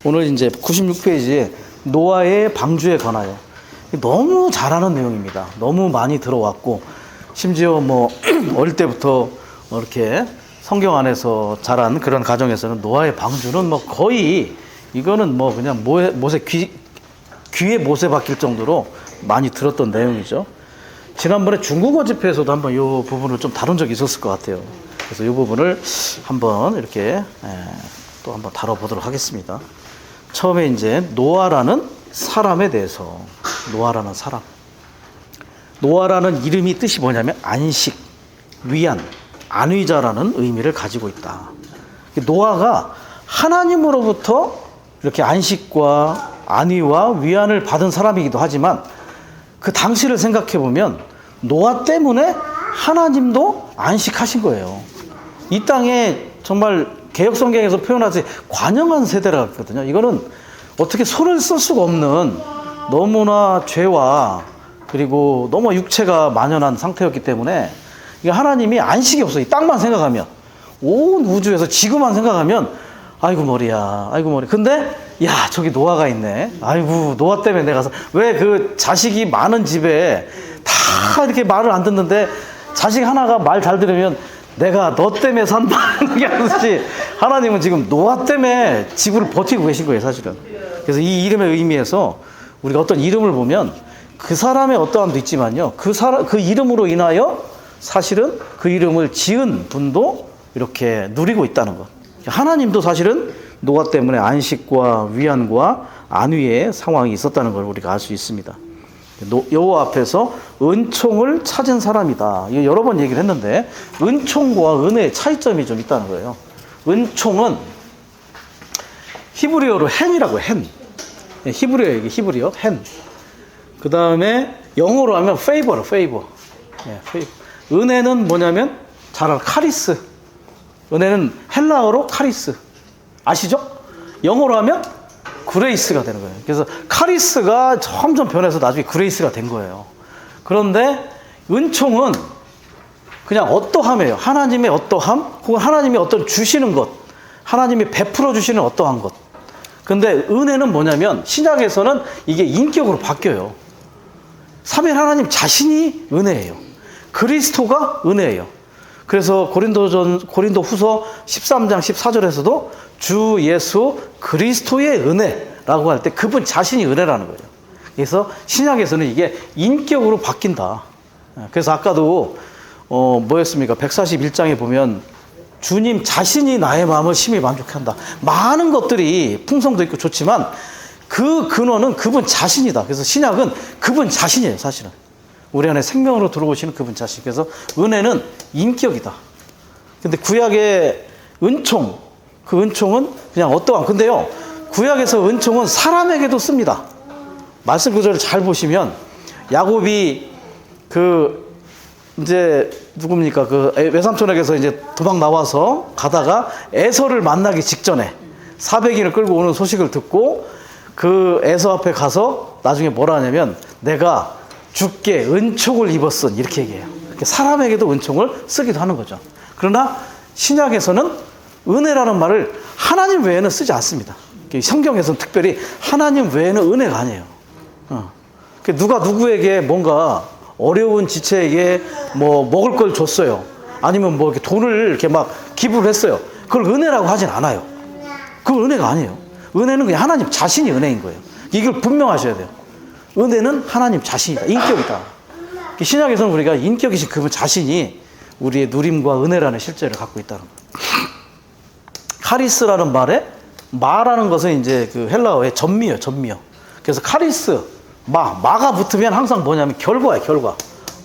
오늘 이제 96페이지에 노아의 방주에 관하여 너무 잘하는 내용입니다. 너무 많이 들어왔고 심지어 뭐 어릴 때부터 이렇게 성경 안에서 자란 그런 가정에서는 노아의 방주는 뭐 거의 이거는 뭐 그냥 못에 귀에 못에 박힐 정도로 많이 들었던 내용이죠. 지난번에 중국어 집회에서도 한번 이 부분을 좀 다룬 적이 있었을 것 같아요. 그래서 이 부분을 한번 이렇게 또 한번 다뤄보도록 하겠습니다. 처음에 이제 노아라는 사람에 대해서. 노아라는 사람. 노아라는 이름이 뜻이 뭐냐면 안식, 위안, 안위자라는 의미를 가지고 있다. 노아가 하나님으로부터 이렇게 안식과 안위와 위안을 받은 사람이기도 하지만 그 당시를 생각해 보면 노아 때문에 하나님도 안식하신 거예요. 이 땅에 정말 개혁성경에서 표현하지 관영한 세대라 했거든요. 이거는 어떻게 손을 쓸 수가 없는 너무나 죄와 그리고 너무 육체가 만연한 상태였기 때문에 하나님이 안식이 없어요. 이 땅만 생각하면, 온 우주에서 지구만 생각하면 아이고 머리야, 아이고 머리. 근데 야 저기 노아가 있네. 아이고 노아 때문에 내가 왜 그 자식이 많은 집에 다 이렇게 말을 안 듣는데 자식 하나가 말 잘 들으면 내가 너 때문에 산다는 게 아니지. 하나님은 지금 노아 때문에 지구를 버티고 계신 거예요, 사실은. 그래서 이 이름의 의미에서 우리가 어떤 이름을 보면 그 사람의 어떠함도 있지만요, 그 이름으로 인하여 사실은 그 이름을 지은 분도 이렇게 누리고 있다는 것. 하나님도 사실은 노아 때문에 안식과 위안과 안위의 상황이 있었다는 걸 우리가 알 수 있습니다. 여호와 앞에서 은총을 찾은 사람이다. 이거 여러 번 얘기를 했는데 은총과 은혜의 차이점이 좀 있다는 거예요. 은총은 히브리어로 헨이라고 헨. 히브리어 얘기, 히브리어 헨. 그 다음에 영어로 하면 페이버로 페이버. 은혜는 뭐냐면 잘 알아, 카리스. 은혜는 헬라어로 카리스. 아시죠? 영어로 하면 그레이스가 되는 거예요. 그래서 카리스가 점점 변해서 나중에 그레이스가 된 거예요. 그런데 은총은 그냥 어떠함이에요. 하나님의 어떠함, 혹은 하나님이 어떤 주시는 것, 하나님이 베풀어 주시는 어떠한 것. 근데 은혜는 뭐냐면 신약에서는 이게 인격으로 바뀌어요. 삼위 하나님 자신이 은혜예요. 그리스도가 은혜예요. 그래서 고린도 후서 13장 14절에서도 주 예수 그리스도의 은혜라고 할 때 그분 자신이 은혜라는 거예요. 그래서 신약에서는 이게 인격으로 바뀐다. 그래서 아까도 뭐였습니까? 141장에 보면 주님 자신이 나의 마음을 심히 만족한다. 많은 것들이 풍성도 있고 좋지만 그 근원은 그분 자신이다. 그래서 신약은 그분 자신이에요, 사실은. 우리 안에 생명으로 들어오시는 그분 자신. 그래서 은혜는 인격이다. 근데 구약의 은총, 그 은총은 그냥 어떠한. 근데요, 구약에서 은총은 사람에게도 씁니다. 말씀 구절을 잘 보시면 야곱이 이제 누굽니까? 그 외삼촌에게서 이제 도망 나와서 가다가 에서를 만나기 직전에 400인을 끌고 오는 소식을 듣고 그 에서 앞에 가서 나중에 뭐라 하냐면 내가 주께 은총을 입었으니 이렇게 얘기해요. 사람에게도 은총을 쓰기도 하는 거죠. 그러나 신약에서는 은혜라는 말을 하나님 외에는 쓰지 않습니다. 성경에서는 특별히 하나님 외에는 은혜가 아니에요. 누가 누구에게 뭔가 어려운 지체에게 뭐 먹을 걸 줬어요. 아니면 뭐 이렇게 돈을 이렇게 막 기부를 했어요. 그걸 은혜라고 하진 않아요. 그건 은혜가 아니에요. 은혜는 그냥 하나님 자신이 은혜인 거예요. 이걸 분명하셔야 돼요. 은혜는 하나님 자신이다. 인격이다. 신약에서는 우리가 인격이신 그분 자신이 우리의 누림과 은혜라는 실제를 갖고 있다는 거예요. 카리스라는 말에 마라는 것은 이제 그 헬라어의 전미예요, 전미어. 그래서 카리스, 마가 붙으면 항상 뭐냐면 결과예요, 결과.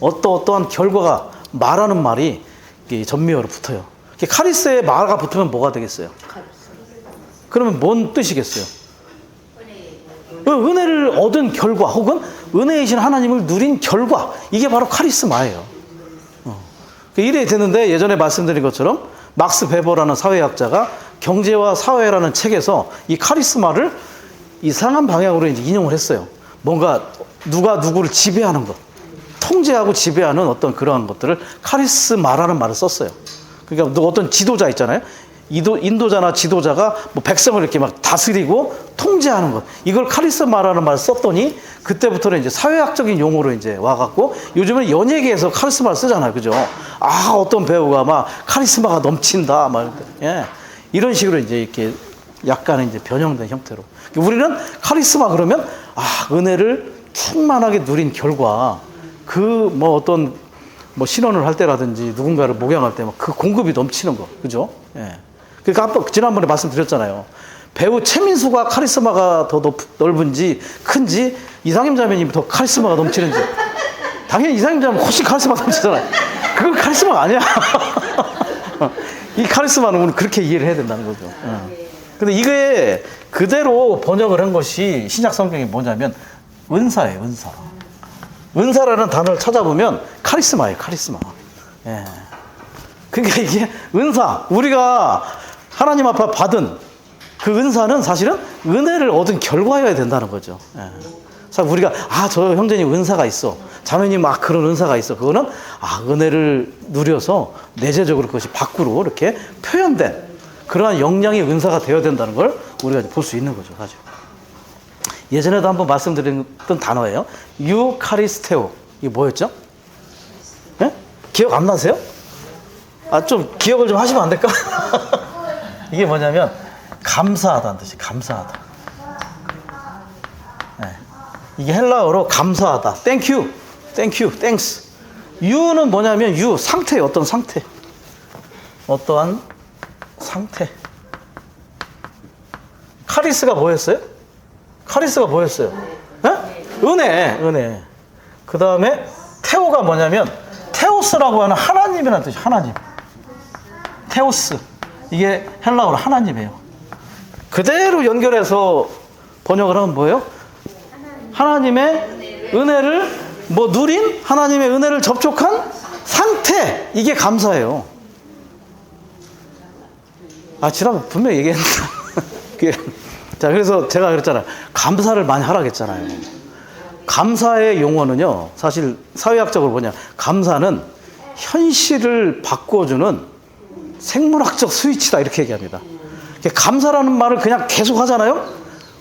어떠한 결과가 마라는 말이 전미어로 붙어요. 카리스에 마가 붙으면 뭐가 되겠어요? 그러면 뭔 뜻이겠어요? 은혜를 얻은 결과 혹은 은혜이신 하나님을 누린 결과, 이게 바로 카리스마예요. 이래 되는데 예전에 말씀드린 것처럼 막스 베버라는 사회학자가 경제와 사회라는 책에서 이 카리스마를 이상한 방향으로 이제 인용을 했어요. 뭔가 누가 누구를 지배하는 것, 통제하고 지배하는 어떤 그러한 것들을 카리스마라는 말을 썼어요. 그러니까 어떤 지도자 있잖아요. 인도자나 지도자가 뭐 백성을 이렇게 막 다스리고 통제하는 것. 이걸 카리스마라는 말을 썼더니 그때부터는 이제 사회학적인 용어로 이제 와갖고 요즘은 연예계에서 카리스마를 쓰잖아요. 그죠? 아, 어떤 배우가 막 카리스마가 넘친다. 막, 예. 이런 식으로 이제 이렇게 약간의 이제 변형된 형태로. 우리는 카리스마 그러면 아, 은혜를 충만하게 누린 결과 그 뭐 어떤 뭐 신원을 할 때라든지 누군가를 목양할 때 막 그 공급이 넘치는 거. 그죠? 예. 그러니까 아까 지난번에 말씀드렸잖아요. 배우 최민수가 카리스마가 더 넓은지 큰지 이상임 자매님이 더 카리스마가 넘치는지. 당연히 이상임 자매는 훨씬 카리스마가 넘치잖아요. 그건 카리스마가 아니야. 이 카리스마는 우리는 그렇게 이해를 해야 된다는 거죠. 근데 이게 그대로 번역을 한 것이 신약 성경이 뭐냐면 은사예요, 은사. 은사라는 단어를 찾아보면 카리스마예요, 카리스마. 예. 그러니까 이게 은사, 우리가 하나님 앞에 받은 그 은사는 사실은 은혜를 얻은 결과여야 된다는 거죠. 예. 우리가 아, 저 형제님 은사가 있어, 자매님 막 그런 은사가 있어. 그거는 아, 은혜를 누려서 내재적으로 그것이 밖으로 이렇게 표현된 그러한 역량의 은사가 되어야 된다는 걸 우리가 볼 수 있는 거죠, 사실. 예전에도 한번 말씀드렸던 단어예요. 유카리스테오. 이게 뭐였죠? 예? 기억 안 나세요? 아, 좀 기억을 좀 하시면 안 될까? 이게 뭐냐면 감사하다는 뜻이 감사하다. 네. 이게 헬라어로 감사하다. Thank you, thank you, thanks. 유는 뭐냐면 유 상태예요. 어떤 상태, 어떠한 상태. 카리스가 뭐였어요? 카리스가 뭐였어요? 네? 은혜, 은혜. 그 다음에 테오가 뭐냐면 테오스라고 하는 하나님이라는 뜻이 하나님. 테오스. 이게 헬라어로 하나님이에요. 그대로 연결해서 번역을 하면 뭐예요? 하나님의 은혜를 뭐 누린, 하나님의 은혜를 접촉한 상태. 이게 감사예요. 아, 지난번 분명히 얘기했는데. 자, 그래서 제가 그랬잖아요. 감사를 많이 하라고 했잖아요. 감사의 용어는요, 사실 사회학적으로 뭐냐, 감사는 현실을 바꿔주는 생물학적 스위치다, 이렇게 얘기합니다. 감사라는 말을 그냥 계속 하잖아요.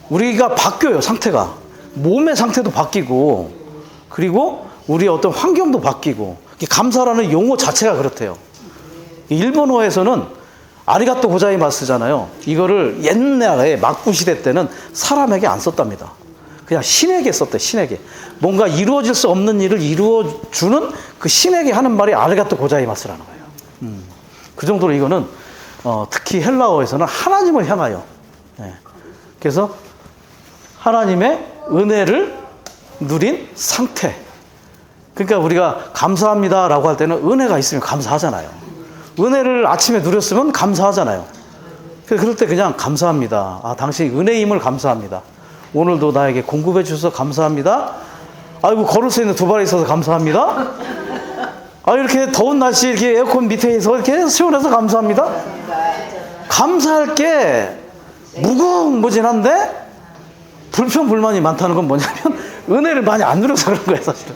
우리가 바뀌어요, 상태가. 몸의 상태도 바뀌고, 그리고 우리의 어떤 환경도 바뀌고. 감사라는 용어 자체가 그렇대요. 일본어에서는 아리가또 고자이마스잖아요. 이거를 옛날에 막부 시대 때는 사람에게 안 썼답니다. 그냥 신에게 썼대, 신에게. 뭔가 이루어질 수 없는 일을 이루어주는 그 신에게 하는 말이 아리가또 고자이마스라는 거예요. 그 정도로 이거는 특히 헬라어에서는 하나님을 향하여. 네. 그래서 하나님의 은혜를 누린 상태. 그러니까 우리가 감사합니다라고 할 때는 은혜가 있으면 감사하잖아요. 은혜를 아침에 누렸으면 감사하잖아요. 그럴 때 그냥 감사합니다. 아, 당신이 은혜임을 감사합니다. 오늘도 나에게 공급해 주셔서 감사합니다. 아이고, 걸을 수 있는 두 발이 있어서 감사합니다. 아, 이렇게 더운 날씨 이렇게 에어컨 밑에서 이렇게 시원해서 감사합니다. 감사할 게 무궁무진한데 불평불만이 많다는 건 뭐냐면 은혜를 많이 안 누려서 그런 거예요, 사실은.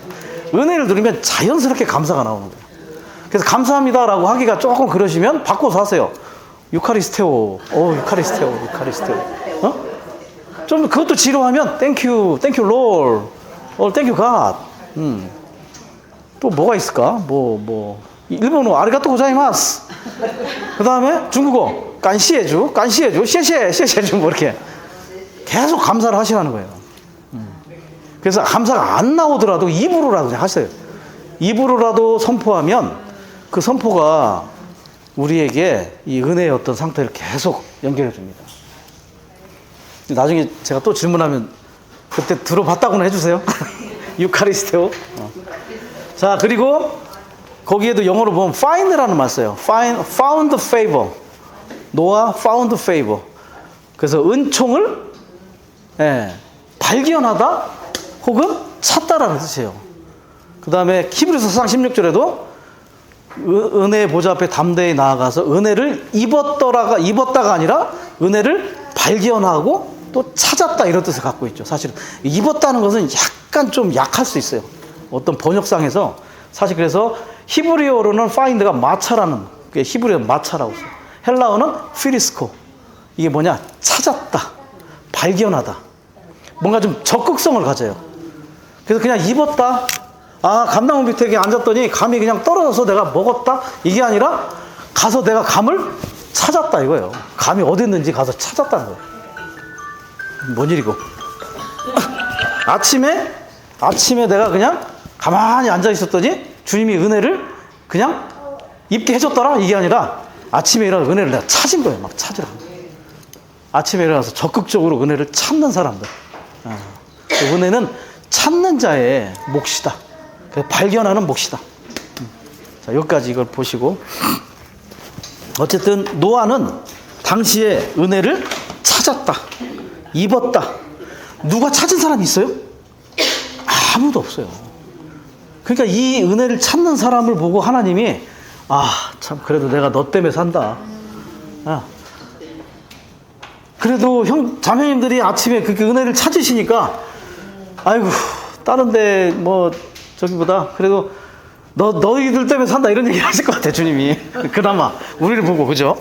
은혜를 누리면 자연스럽게 감사가 나오는 거예요. 그래서 감사합니다라고 하기가 조금 그러시면 바꿔서 하세요. 유카리스테오. 유카리스테오, 유카리스테오. 좀 그것도 지루하면 땡큐, 땡큐 롤, 땡큐 갓. 또 뭐가 있을까? 일본어 아리가또 고자이마스. 그 다음에 중국어 간시해주, 간시해주, 셰셰, 셰셰주, 뭐 이렇게 계속 감사를 하시라는 거예요. 그래서 감사가 안 나오더라도 입으로라도 하세요. 입으로라도 선포하면 그 선포가 우리에게 이 은혜의 어떤 상태를 계속 연결해 줍니다. 나중에 제가 또 질문하면 그때 들어봤다고는 해주세요. 유카리스테오. 자, 그리고 거기에도 영어로 보면 find라는 말 써요. found favor. 노아 found favor. 그래서 은총을 발견하다 혹은 찾다라는 뜻이에요. 그 다음에 히브리서 4장 16절에도 은혜의 보좌 앞에 담대히 나아가서 은혜를 입었다가 아니라 은혜를 발견하고 또 찾았다, 이런 뜻을 갖고 있죠. 사실은 입었다는 것은 약간 좀 약할 수 있어요. 어떤 번역상에서. 사실 그래서 히브리어로는 find가 마차라는, 히브리어 마차라고 써요. 헬라어는 피리스코. 이게 뭐냐? 찾았다, 발견하다. 뭔가 좀 적극성을 가져요. 그래서 그냥 입었다. 아, 감나무 밑에 앉았더니 감이 그냥 떨어져서 내가 먹었다. 이게 아니라 가서 내가 감을 찾았다 이거예요. 감이 어디 있는지 가서 찾았다는 거예요. 뭔 일이고? 아침에 내가 그냥 가만히 앉아 있었더니 주님이 은혜를 그냥 입게 해줬더라. 이게 아니라 아침에 일어나서 은혜를 내가 찾은 거예요. 막 찾으라. 아침에 일어나서 적극적으로 은혜를 찾는 사람들. 은혜는 찾는 자의 몫이다. 발견하는 몫이다. 자, 여기까지 이걸 보시고, 어쨌든 노아는 당시에 은혜를 찾았다, 입었다. 누가 찾은 사람이 있어요? 아무도 없어요. 그러니까 이 은혜를 찾는 사람을 보고 하나님이, 아, 참 그래도 내가 너 때문에 산다. 그래도 자매님들이 아침에 그렇게 은혜를 찾으시니까, 아이고, 다른데 뭐 저기보다 그래도 너희들 때문에 산다 이런 얘기 하실 것 같아, 주님이. 그나마 우리를 보고. 그죠?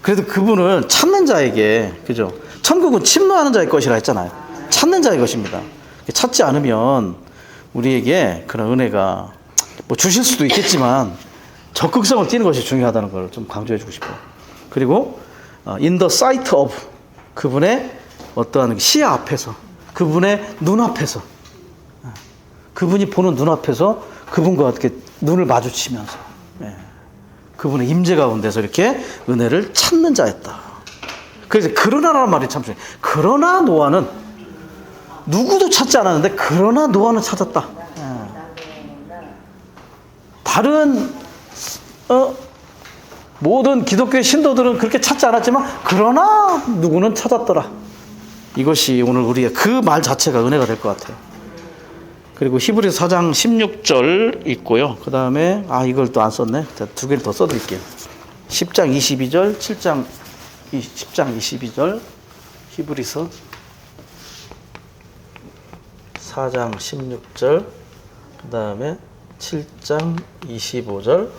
그래도 그분은 찾는 자에게, 그죠? 천국은 침노하는 자의 것이라 했잖아요. 찾는 자의 것입니다. 찾지 않으면 우리에게 그런 은혜가 뭐 주실 수도 있겠지만 적극성을 띠는 것이 중요하다는 걸 좀 강조해 주고 싶어요. 그리고 in the sight of, 그분의 어떠한 시야 앞에서, 그분의 눈앞에서, 그분이 보는 눈앞에서 그분과 어떻게 눈을 마주치면서, 그분의 임재 가운데서 이렇게 은혜를 찾는 자였다. 그래서 그러나라는 말이 참 중요해요. 그러나 노아는 누구도 찾지 않았는데 그러나 노아는 찾았다. 다른 모든 기독교의 신도들은 그렇게 찾지 않았지만 그러나 누구는 찾았더라. 이것이 오늘 우리의 그 말 자체가 은혜가 될 것 같아요. 그리고 히브리서 4장 16절 있고요. 그 다음에 이걸 또 안 썼네. 자, 두 개를 더 써드릴게요. 10장 22절, 10장 22절, 히브리서 4장 16절, 그 다음에 7장 25절,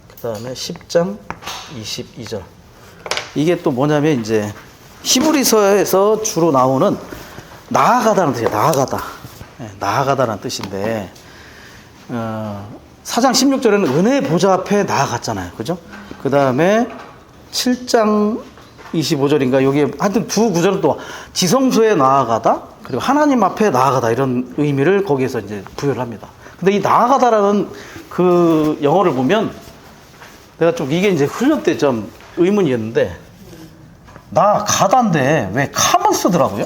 그 다음에 10장 22절. 이게 또 뭐냐면 이제 히브리서에서 주로 나오는 나아가다는 뜻이에요. 나아가다는 뜻인데, 4장 16절에는 은혜 보좌 앞에 나아갔잖아요. 그죠? 그 다음에 7장 25절인가, 여기에 하여튼 두 구절은 또 지성소에 나아가다, 그리고 하나님 앞에 나아가다, 이런 의미를 거기에서 이제 부여를 합니다. 근데 이 나아가다라는 그 영어를 보면 내가 좀 이게 이제 훈련 때 좀 의문이었는데, 나가다인데 왜 카만 쓰더라고요?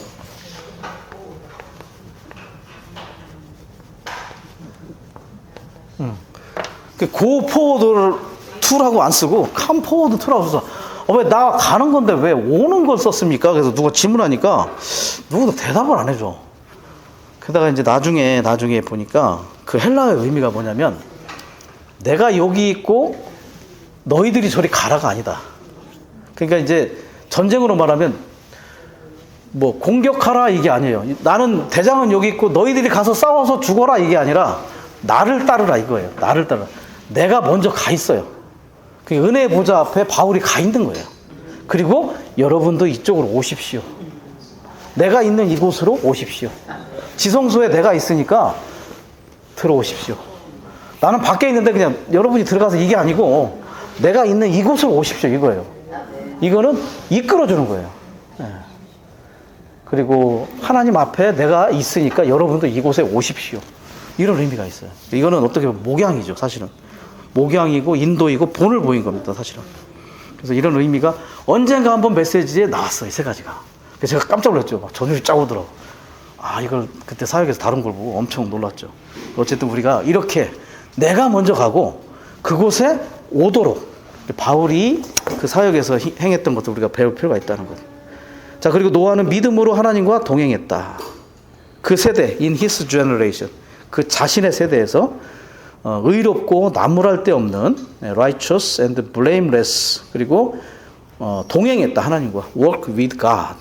고 포워드 투라고 안 쓰고 컴 포워드 투라고 써서 왜 나 가는 건데 왜 오는 걸 썼습니까? 그래서 누가 질문하니까 누구도 대답을 안 해줘. 게다가 이제 나중에 보니까 그 헬라어의 의미가 뭐냐면 내가 여기 있고 너희들이 저리 가라가 아니다. 그러니까 이제 전쟁으로 말하면 뭐 공격하라 이게 아니에요. 나는 대장은 여기 있고 너희들이 가서 싸워서 죽어라 이게 아니라 나를 따르라 이거예요. 나를 따르라. 내가 먼저 가 있어요. 그 은혜 보좌 앞에 바울이 가 있는 거예요. 그리고 여러분도 이쪽으로 오십시오. 내가 있는 이곳으로 오십시오. 지성소에 내가 있으니까 들어오십시오. 나는 밖에 있는데 그냥 여러분이 들어가서 이게 아니고 내가 있는 이곳으로 오십시오 이거예요. 이거는 이끌어주는 거예요. 그리고 하나님 앞에 내가 있으니까 여러분도 이곳에 오십시오. 이런 의미가 있어요. 이거는 어떻게 보면 목양이죠, 사실은. 목양이고 인도이고 본을 보인 겁니다, 사실은. 그래서 이런 의미가 언젠가 한번 메시지에 나왔어요, 이 세 가지가. 그래서 제가 깜짝 놀랐죠. 막 전율이 짜고 들어. 이걸 그때 사역에서 다룬 걸 보고 엄청 놀랐죠. 어쨌든 우리가 이렇게 내가 먼저 가고 그곳에 오도록 바울이 그 사역에서 행했던 것도 우리가 배울 필요가 있다는 거죠. 자, 그리고 노아는 믿음으로 하나님과 동행했다. 그 세대, in his generation, 그 자신의 세대에서 의롭고 나무랄 데 없는 righteous and blameless, 그리고 동행했다, 하나님과. work with God,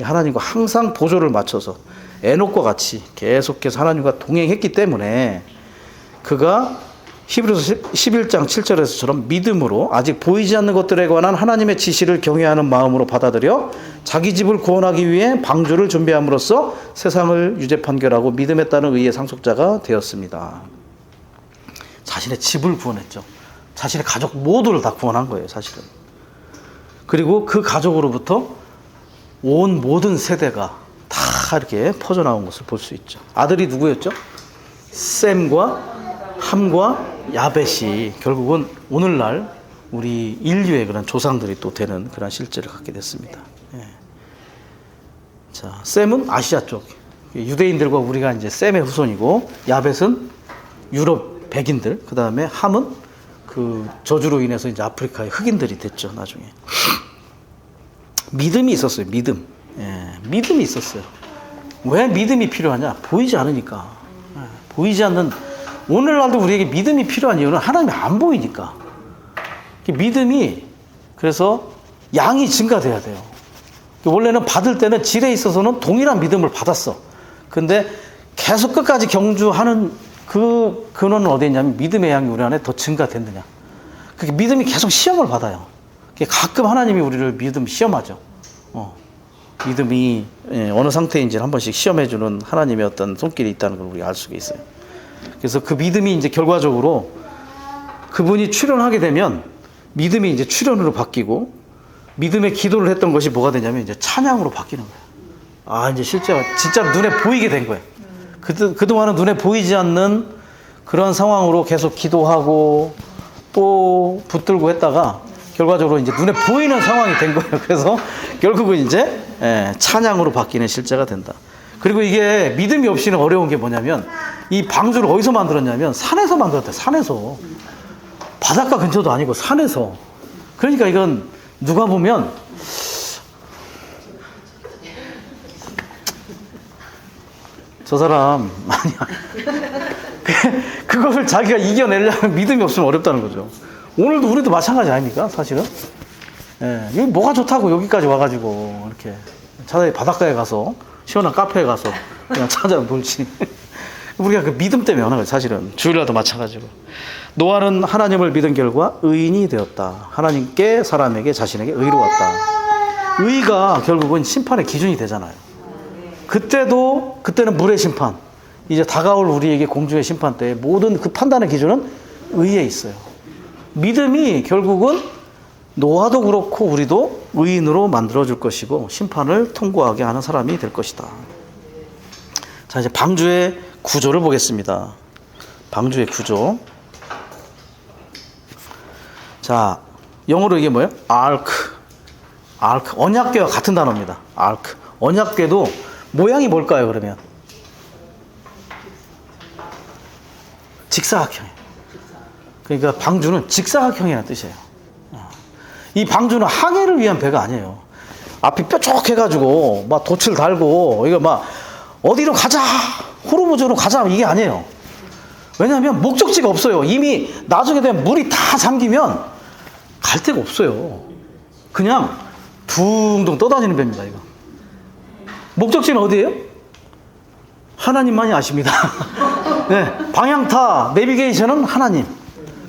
하나님과 항상 보조를 맞춰서 에녹과 같이 계속해서 하나님과 동행했기 때문에 그가 히브리서 11장 7절에서처럼 믿음으로 아직 보이지 않는 것들에 관한 하나님의 지시를 경외하는 마음으로 받아들여 자기 집을 구원하기 위해 방주를 준비함으로써 세상을 유죄 판결하고 믿음에 따른 의의 상속자가 되었습니다. 자신의 집을 구원했죠. 자신의 가족 모두를 다 구원한 거예요, 사실은. 그리고 그 가족으로부터 온 모든 세대가 다 이렇게 퍼져나온 것을 볼 수 있죠. 아들이 누구였죠? 셈과 함과 야벳이 결국은 오늘날 우리 인류의 그런 조상들이 또 되는 그런 실제를 갖게 됐습니다. 예. 자, 셈은 아시아 쪽 유대인들과 우리가 이제 셈의 후손이고, 야벳은 유럽 백인들, 그 다음에 함은 그 저주로 인해서 이제 아프리카의 흑인들이 됐죠, 나중에. 믿음이 있었어요, 믿음. 예, 믿음이 있었어요. 왜 믿음이 필요하냐? 보이지 않으니까. 예, 보이지 않는, 오늘날도 우리에게 믿음이 필요한 이유는 하나님이 안 보이니까. 믿음이, 그래서 양이 증가돼야 돼요. 원래는 받을 때는 질에 있어서는 동일한 믿음을 받았어. 근데 계속 끝까지 경주하는 그 근원은 어디에 있냐면 믿음의 양이 우리 안에 더 증가됐느냐. 그게 믿음이 계속 시험을 받아요. 가끔 하나님이 우리를 믿음 시험하죠. 믿음이 어느 상태인지를 한 번씩 시험해주는 하나님의 어떤 손길이 있다는 걸 우리가 알 수가 있어요. 그래서 그 믿음이 이제 결과적으로 그분이 출현하게 되면 믿음이 이제 출현으로 바뀌고, 믿음의 기도를 했던 것이 뭐가 되냐면 이제 찬양으로 바뀌는 거예요. 아, 이제 실제로 진짜 눈에 보이게 된 거예요. 그동안은 눈에 보이지 않는 그런 상황으로 계속 기도하고 또 붙들고 했다가 결과적으로 이제 눈에 보이는 상황이 된 거예요. 그래서 결국은 이제 찬양으로 바뀌는 실제가 된다. 그리고 이게 믿음이 없이는 어려운 게 뭐냐면, 이 방주를 어디서 만들었냐면 산에서 만들었대. 산에서. 바닷가 근처도 아니고 산에서. 그러니까 이건 누가 보면 저 사람 아니야. 그것을 자기가 이겨내려면 믿음이 없으면 어렵다는 거죠. 오늘도 우리도 마찬가지 아닙니까, 사실은? 예, 여기 뭐가 좋다고 여기까지 와가지고 이렇게 차라리 바닷가에 가서 시원한 카페에 가서 그냥 찾아 놀지. 우리가 그 믿음 때문에 하는 거예요, 사실은. 주일날도 마찬가지고. 노아는 하나님을 믿은 결과 의인이 되었다. 하나님께, 사람에게, 자신에게 의로웠다. 의가 결국은 심판의 기준이 되잖아요. 그때는 물의 심판, 이제 다가올 우리에게 공중의 심판 때 모든 그 판단의 기준은 의에 있어요. 믿음이 결국은 노아도 그렇고 우리도 의인으로 만들어줄 것이고 심판을 통과하게 하는 사람이 될 것이다. 자, 이제 방주의 구조를 보겠습니다. 방주의 구조. 자, 영어로 이게 뭐예요? ark. 언약궤와 같은 단어입니다. ark. 언약궤도 모양이 뭘까요, 그러면? 직사각형이에요. 그러니까 방주는 직사각형이라는 뜻이에요. 이 방주는 항해를 위한 배가 아니에요. 앞이 뾰족해가지고 막 돛을 달고 이거 막 어디로 가자, 호르무즈로 가자, 이게 아니에요. 왜냐하면 목적지가 없어요. 이미 나중에 되면 물이 다 잠기면 갈 데가 없어요. 그냥 둥둥 떠다니는 배입니다, 이거. 목적지는 어디예요? 하나님만이 아십니다. 네, 방향타, 내비게이션은 하나님.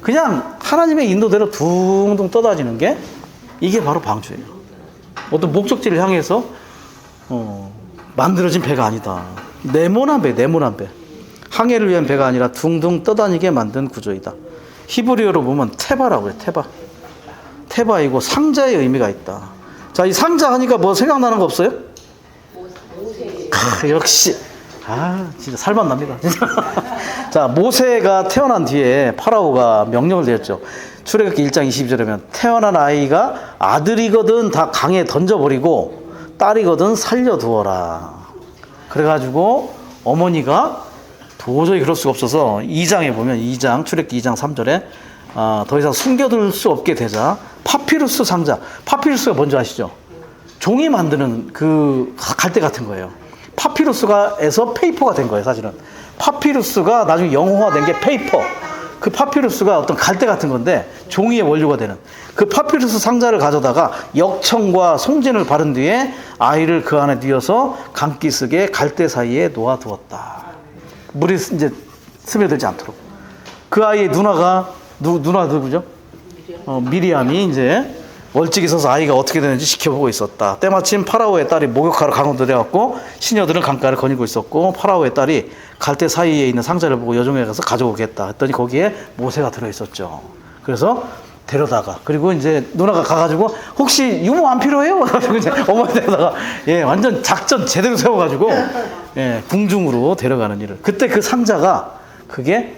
그냥 하나님의 인도대로 둥둥 떠다니는 게 이게 바로 방주예요. 어떤 목적지를 향해서 만들어진 배가 아니다. 네모난 배. 항해를 위한 배가 아니라 둥둥 떠다니게 만든 구조이다. 히브리어로 보면 테바라고 해요. 테바이고 상자의 의미가 있다. 자, 이 상자 하니까 뭐 생각나는 거 없어요? 역시 진짜 살만 납니다. 진짜. 자, 모세가 태어난 뒤에 파라오가 명령을 내렸죠. 출애굽기 1장 22절에 보면 태어난 아이가 아들이거든 다 강에 던져버리고 딸이거든 살려두어라. 그래가지고 어머니가 도저히 그럴 수가 없어서 2장에 보면 출애굽기 2장 3절에 더 이상 숨겨둘 수 없게 되자 파피루스 상자. 파피루스가 뭔지 아시죠? 종이 만드는 그 갈대 같은 거예요. 파피루스가에서 페이퍼가 된 거예요, 사실은. 파피루스가 나중에 영어화된 게 페이퍼. 그 파피루스가 어떤 갈대 같은 건데 종이의 원료가 되는 그 파피루스 상자를 가져다가 역청과 송진을 바른 뒤에 아이를 그 안에 뉘어서 강기슭에 갈대 사이에 놓아두었다. 물이 이제 스며들지 않도록. 그 아이의 누나가 누구죠? 미리암이 이제 월찍이 서서 아이가 어떻게 되는지 지켜보고 있었다. 때마침 파라오의 딸이 목욕하러 강으로 내려갔고 시녀들은 강가를 거닐고 있었고 파라오의 딸이 갈대 사이에 있는 상자를 보고 여종에 가서 가져오겠다 했더니 거기에 모세가 들어있었죠. 그래서 데려다가 그리고 이제 누나가 가가지고 혹시 유모 안 필요해요? 그래가지고 이제 어머니에다가 예 완전 작전 제대로 세워가지고 예 궁중으로 데려가는 일을 그때 그 상자가 그게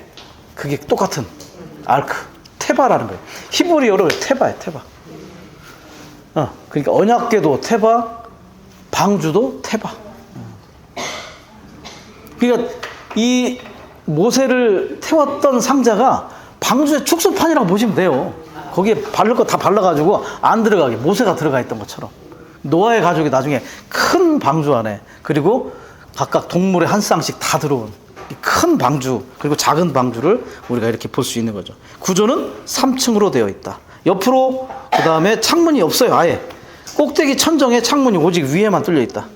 똑같은 알크 테바라는 거예요. 히브리어로 테바예요. 테바. 그러니까 언약궤도 테바, 방주도 테바. 그러니까 이 모세를 태웠던 상자가 방주의 축소판이라고 보시면 돼요. 거기에 바를 거 다 발라가지고 안 들어가게 모세가 들어가 있던 것처럼 노아의 가족이 나중에 큰 방주 안에 그리고 각각 동물의 한 쌍씩 다 들어온 큰 방주 그리고 작은 방주를 우리가 이렇게 볼 수 있는 거죠. 구조는 3층으로 되어 있다. 옆으로 그 다음에 창문이 없어요. 아예 꼭대기 천정에 창문이 오직 위에만 뚫려 있다.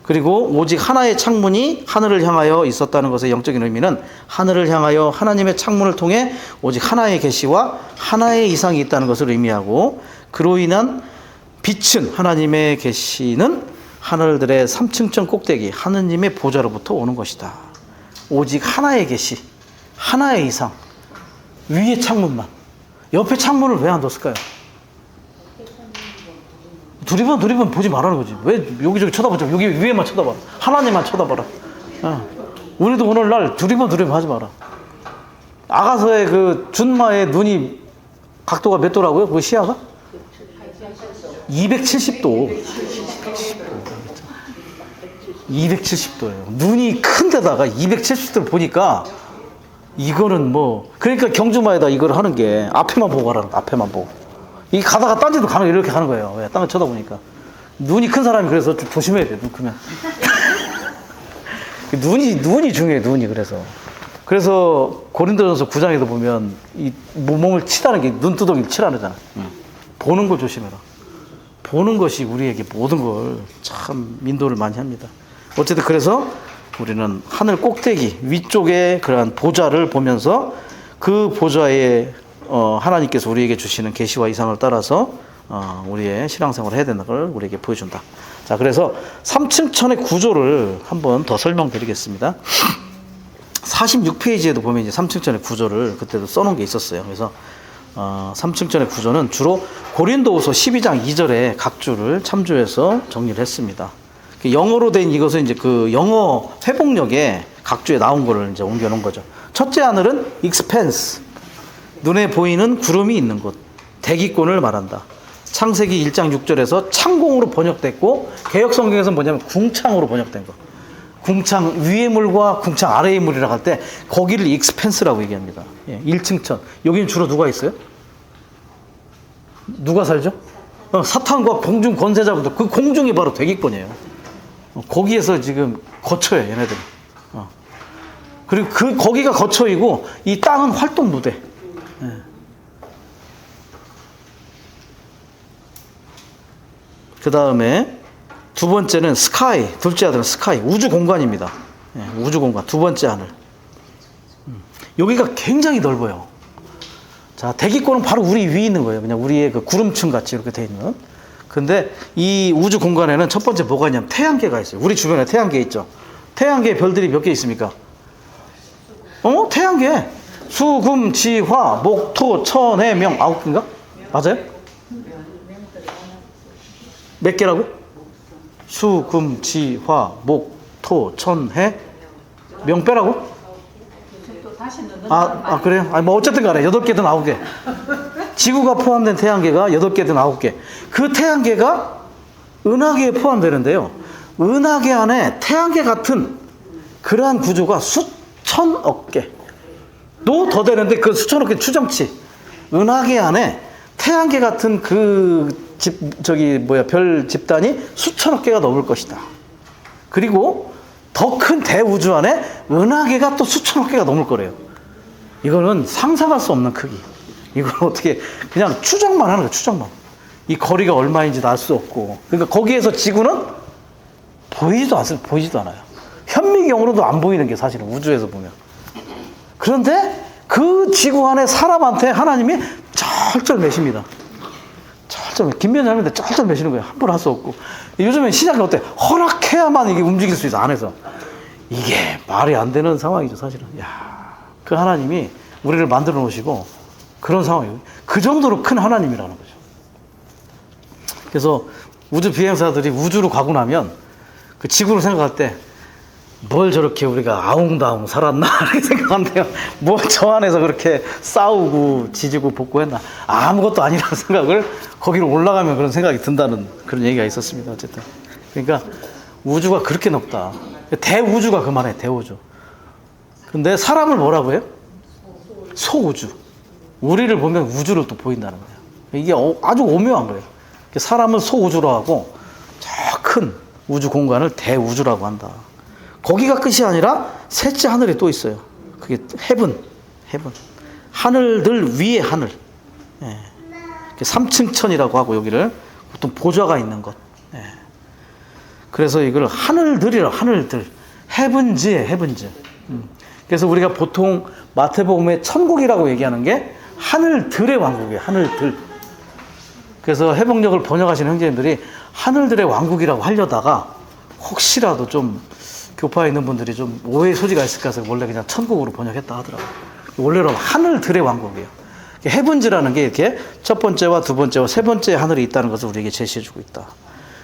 그리고 오직 하나의 창문이 하늘을 향하여 있었다는 것의 영적인 의미는 하늘을 향하여 하나님의 창문을 통해 오직 하나의 계시와 하나의 이상이 있다는 것을 의미하고 그로 인한 빛은 하나님의 계시는 하늘들의 3층천 꼭대기 하느님의 보좌로부터 오는 것이다. 오직 하나의 계시, 하나의 이상, 위에 창문만. 옆에 창문을 왜 안 뒀을까요? 두리번 보지 말라는 거지. 왜 여기저기 쳐다보자. 여기 위에만 쳐다봐. 하나님만 쳐다봐라. 우리도 오늘날 두리번 하지 마라. 아가서의 그 준마의 눈이 각도가 몇 도라고요? 그 시야가? 270도. 270도예요. 눈이 큰 데다가 270도를 보니까 이거는 뭐 그러니까 경주마에다 이걸 하는 게 앞에만 보고 가라는 거야. 앞에만 보고. 이 가다가 딴 데도 가는 거 이렇게 가는 거예요. 왜? 딴 거 쳐다보니까. 눈이 큰 사람이 그래서 좀 조심해야 돼. 눈 크면. 눈이 중요해. 눈이 그래서 고린도전서 9장에도 보면 이 몸을 치다는 게 눈두덩이를 치라는 거잖아. 보는 걸 조심해라. 보는 것이 우리에게 모든 걸 참 인도를 많이 합니다. 어쨌든 그래서 우리는 하늘 꼭대기 위쪽에 그러한 보좌를 보면서 그 보좌에 하나님께서 우리에게 주시는 계시와 이상을 따라서 우리의 신앙생활을 해야 된다는 걸 우리에게 보여준다. 자, 그래서 3층천의 구조를 한번 더 설명드리겠습니다. 46페이지에도 보면 이제 3층천의 구조를 그때도 써놓은 게 있었어요. 그래서 3층천의 구조는 주로 고린도후서 12장 2절에 각 주를 참조해서 정리를 했습니다. 영어로 된 이것은 이제 그 영어 회복력에 각 주에 나온 거를 이제 옮겨놓은 거죠. 첫째 하늘은 expanse, 눈에 보이는 구름이 있는 곳, 대기권을 말한다. 창세기 1장 6절에서 창공으로 번역됐고 개역 성경에서는 뭐냐면 궁창으로 번역된 거. 궁창 위의 물과 궁창 아래의 물이라고 할 때 거기를 expanse라고 얘기합니다. 1층천. 여기는 주로 누가 있어요? 누가 살죠? 사탄과 공중 권세자분들. 그 공중이 바로 대기권이에요. 거기에서 지금 거처예요, 얘네들은. 그리고 거기가 거처이고 이 땅은 활동 무대. 그 다음에 두 번째는 스카이, 둘째 하늘은 스카이, 우주 공간입니다. 우주 공간, 두 번째 하늘. 여기가 굉장히 넓어요. 자, 대기권은 바로 우리 위에 있는 거예요. 그냥 우리의 그 구름층 같이 이렇게 돼 있는. 근데 이 우주 공간에는 첫 번째 뭐가 있냐면 태양계가 있어요. 우리 주변에 태양계 있죠. 태양계 별들이 몇 개 있습니까? 태양계. 수, 금, 지, 화, 목, 토, 천, 해, 명. 9개인가? 맞아요? 몇 개라고? 수, 금, 지, 화, 목, 토, 천, 해, 명 빼라고? 그래요? 뭐 어쨌든 간에 8개든 9개. 지구가 포함된 태양계가 8개든 9개. 그 태양계가 은하계에 포함되는데요. 은하계 안에 태양계 같은 그러한 구조가 수천억 개도 더 되는데 그 수천억 개 추정치. 은하계 안에 태양계 같은 별 집단이 수천억 개가 넘을 것이다. 그리고 더 큰 대우주 안에 은하계가 또 수천억 개가 넘을 거래요. 이거는 상상할 수 없는 크기. 이걸 어떻게 그냥 추정만 하는 거야, 추정만. 이 거리가 얼마인지도 알 수 없고. 그러니까 거기에서 지구는 보이지도 않아요. 현미경으로도 안 보이는 게 사실은 우주에서 보면. 그런데 그 지구 안에 사람한테 하나님이 절절 매십니다. 쩔쩔, 김면이 하는데 쩔쩔 매시는 거예요. 함부로 할 수 없고. 요즘엔 시장이 어때? 허락해야만 이게 움직일 수 있어, 안에서. 이게 말이 안 되는 상황이죠, 사실은. 야, 그 하나님이 우리를 만들어 놓으시고 그런 상황이에요. 그 정도로 큰 하나님이라는 거죠. 그래서 우주 비행사들이 우주로 가고 나면 그 지구를 생각할 때 뭘 저렇게 우리가 아웅다웅 살았나 이렇게 생각한대요. 뭐 저 안에서 그렇게 싸우고 지지고 볶고했나, 아무것도 아니라는 생각을, 거기로 올라가면 그런 생각이 든다는 그런 얘기가 있었습니다. 어쨌든 그러니까 우주가 그렇게 넓다. 대우주가 그만해, 대우주. 근데 사람을 뭐라고 해요? 소우주. 우리를 보면 우주로 또 보인다는 거예요. 이게 아주 오묘한 거예요. 사람을 소우주로 하고 저 큰 우주 공간을 대우주라고 한다. 거기가 끝이 아니라 셋째 하늘에 또 있어요. 그게 헤븐. 하늘들 위에 하늘. 예. 3층 천이라고 하고, 여기를 보통 보좌가 있는 것. 예. 그래서 이걸 하늘들이라고, 하늘들. 헤븐즈. 그래서 우리가 보통 마태복음의 천국이라고 얘기하는 게 하늘들의 왕국이에요. 하늘들. 그래서 해복역을 번역하시는 형제님들이 하늘들의 왕국이라고 하려다가 혹시라도 좀 교파에 있는 분들이 좀 오해의 소지가 있을까 해서 원래 그냥 천국으로 번역했다 하더라고요. 원래는 하늘들의 왕국이에요. 헤븐즈라는 게 이렇게 첫 번째와 두 번째와 세 번째 하늘이 있다는 것을 우리에게 제시해주고 있다.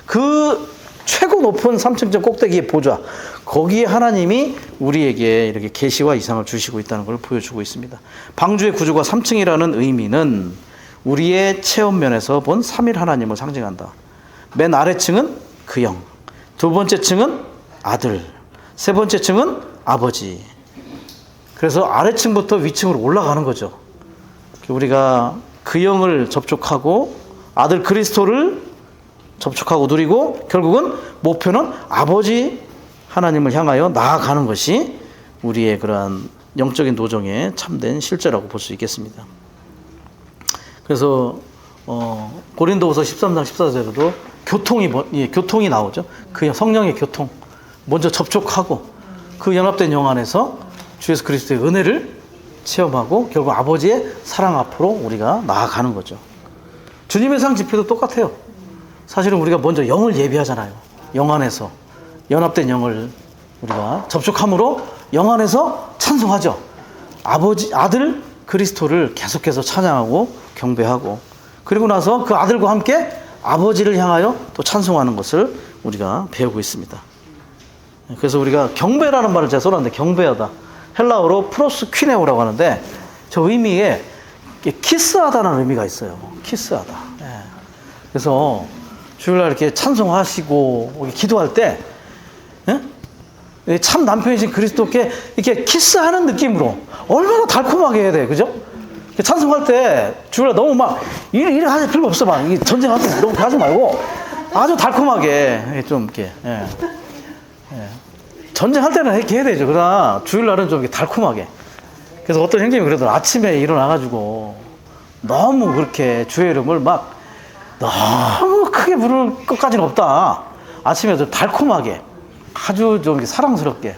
그 최고 높은 3층 꼭대기의 보좌, 거기에 하나님이 우리에게 이렇게 계시와 이상을 주시고 있다는 걸 보여주고 있습니다. 방주의 구조가 3층이라는 의미는 우리의 체험면에서 본 3일 하나님을 상징한다. 맨 아래층은 그 영, 두 번째 층은 아들, 세 번째 층은 아버지. 그래서 아래층부터 위층으로 올라가는 거죠. 우리가 그 영을 접촉하고 아들 그리스도를 접촉하고 누리고, 결국은 목표는 아버지 하나님을 향하여 나아가는 것이 우리의 그러한 영적인 도정의 참된 실제라고 볼 수 있겠습니다. 그래서 고린도후서 13장 14절에도 교통이 나오죠. 그 성령의 교통, 먼저 접촉하고 그 연합된 영 안에서 주 예수 그리스도의 은혜를 체험하고 결국 아버지의 사랑 앞으로 우리가 나아가는 거죠. 주님의 상 집회도 똑같아요. 사실은 우리가 먼저 영을 예비하잖아요. 영 안에서 연합된 영을 우리가 접촉함으로 영 안에서 찬송하죠. 아들 그리스도를 계속해서 찬양하고 경배하고, 그리고 나서 그 아들과 함께 아버지를 향하여 또 찬송하는 것을 우리가 배우고 있습니다. 그래서 우리가 경배라는 말을 제가 써놨는데, 경배하다, 헬라어로 프로스퀴네오라고 하는데, 저 의미에 키스하다는 의미가 있어요. 키스하다. 예. 그래서 주일날 이렇게 찬송하시고 기도할 때, 예? 참 남편이신 그리스도께 이렇게 키스하는 느낌으로 얼마나 달콤하게 해야 돼, 그죠? 찬송할 때 주일날 너무 막 이래 하실 필요 없어. 막 전쟁하고 너무 하지 말고 아주 달콤하게 좀 이렇게. 예. 예. 전쟁할 때는 이렇게 해야 되죠. 그러나 주일날은 좀 이렇게 달콤하게. 그래서 어떤 형님이 그래도 아침에 일어나가지고 너무 그렇게 주의 이름을 막 너무 크게 부를 것까지는 없다. 아침에 좀 달콤하게, 아주 좀 이렇게 사랑스럽게.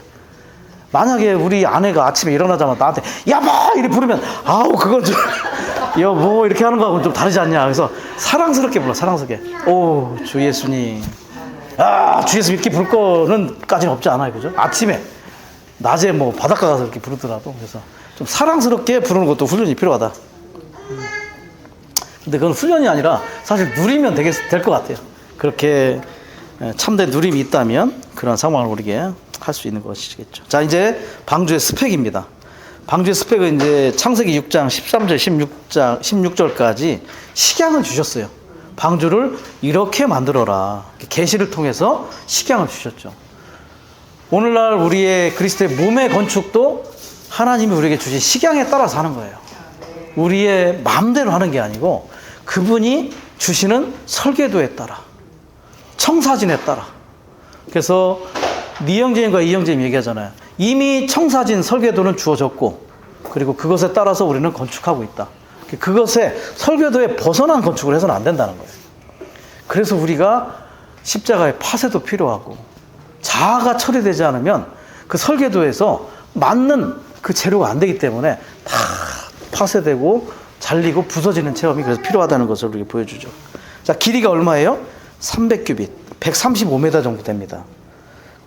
만약에 우리 아내가 아침에 일어나자마자 나한테 여보 이렇게 부르면 아우 그건 좀 여보 이렇게 하는 거하고는 좀 다르지 않냐. 그래서 사랑스럽게 불러, 사랑스럽게. 오 주 예수님, 주 예수 이렇게 부를 거는 까지는 없지 않아요, 그죠? 아침에, 낮에 뭐 바닷가 가서 이렇게 부르더라도. 그래서 좀 사랑스럽게 부르는 것도 훈련이 필요하다. 근데 그건 훈련이 아니라 사실 누리면 될 것 같아요. 그렇게 참된 누림이 있다면 그런 상황을 우리에게 할 수 있는 것이겠죠. 자, 이제 방주의 스펙입니다. 방주의 스펙은 이제 창세기 6장 13절 16절까지 식양을 주셨어요. 방주를 이렇게 만들어라. 계시를 통해서 식양을 주셨죠. 오늘날 우리의 그리스도의 몸의 건축도 하나님이 우리에게 주신 식양에 따라서 하는 거예요. 우리의 마음대로 하는 게 아니고 그분이 주시는 설계도에 따라, 청사진에 따라. 그래서 니 형제님과 이 형제님 얘기하잖아요. 이미 청사진 설계도는 주어졌고, 그리고 그것에 따라서 우리는 건축하고 있다. 그것에 설계도에 벗어난 건축을 해서는 안 된다는 거예요. 그래서 우리가 십자가의 파쇄도 필요하고, 자아가 처리되지 않으면 그 설계도에서 맞는 그 재료가 안 되기 때문에 다 파쇄되고 잘리고 부서지는 체험이 그래서 필요하다는 것을 우리에게 보여주죠. 자, 길이가 얼마예요? 300규빗, 135m 정도 됩니다.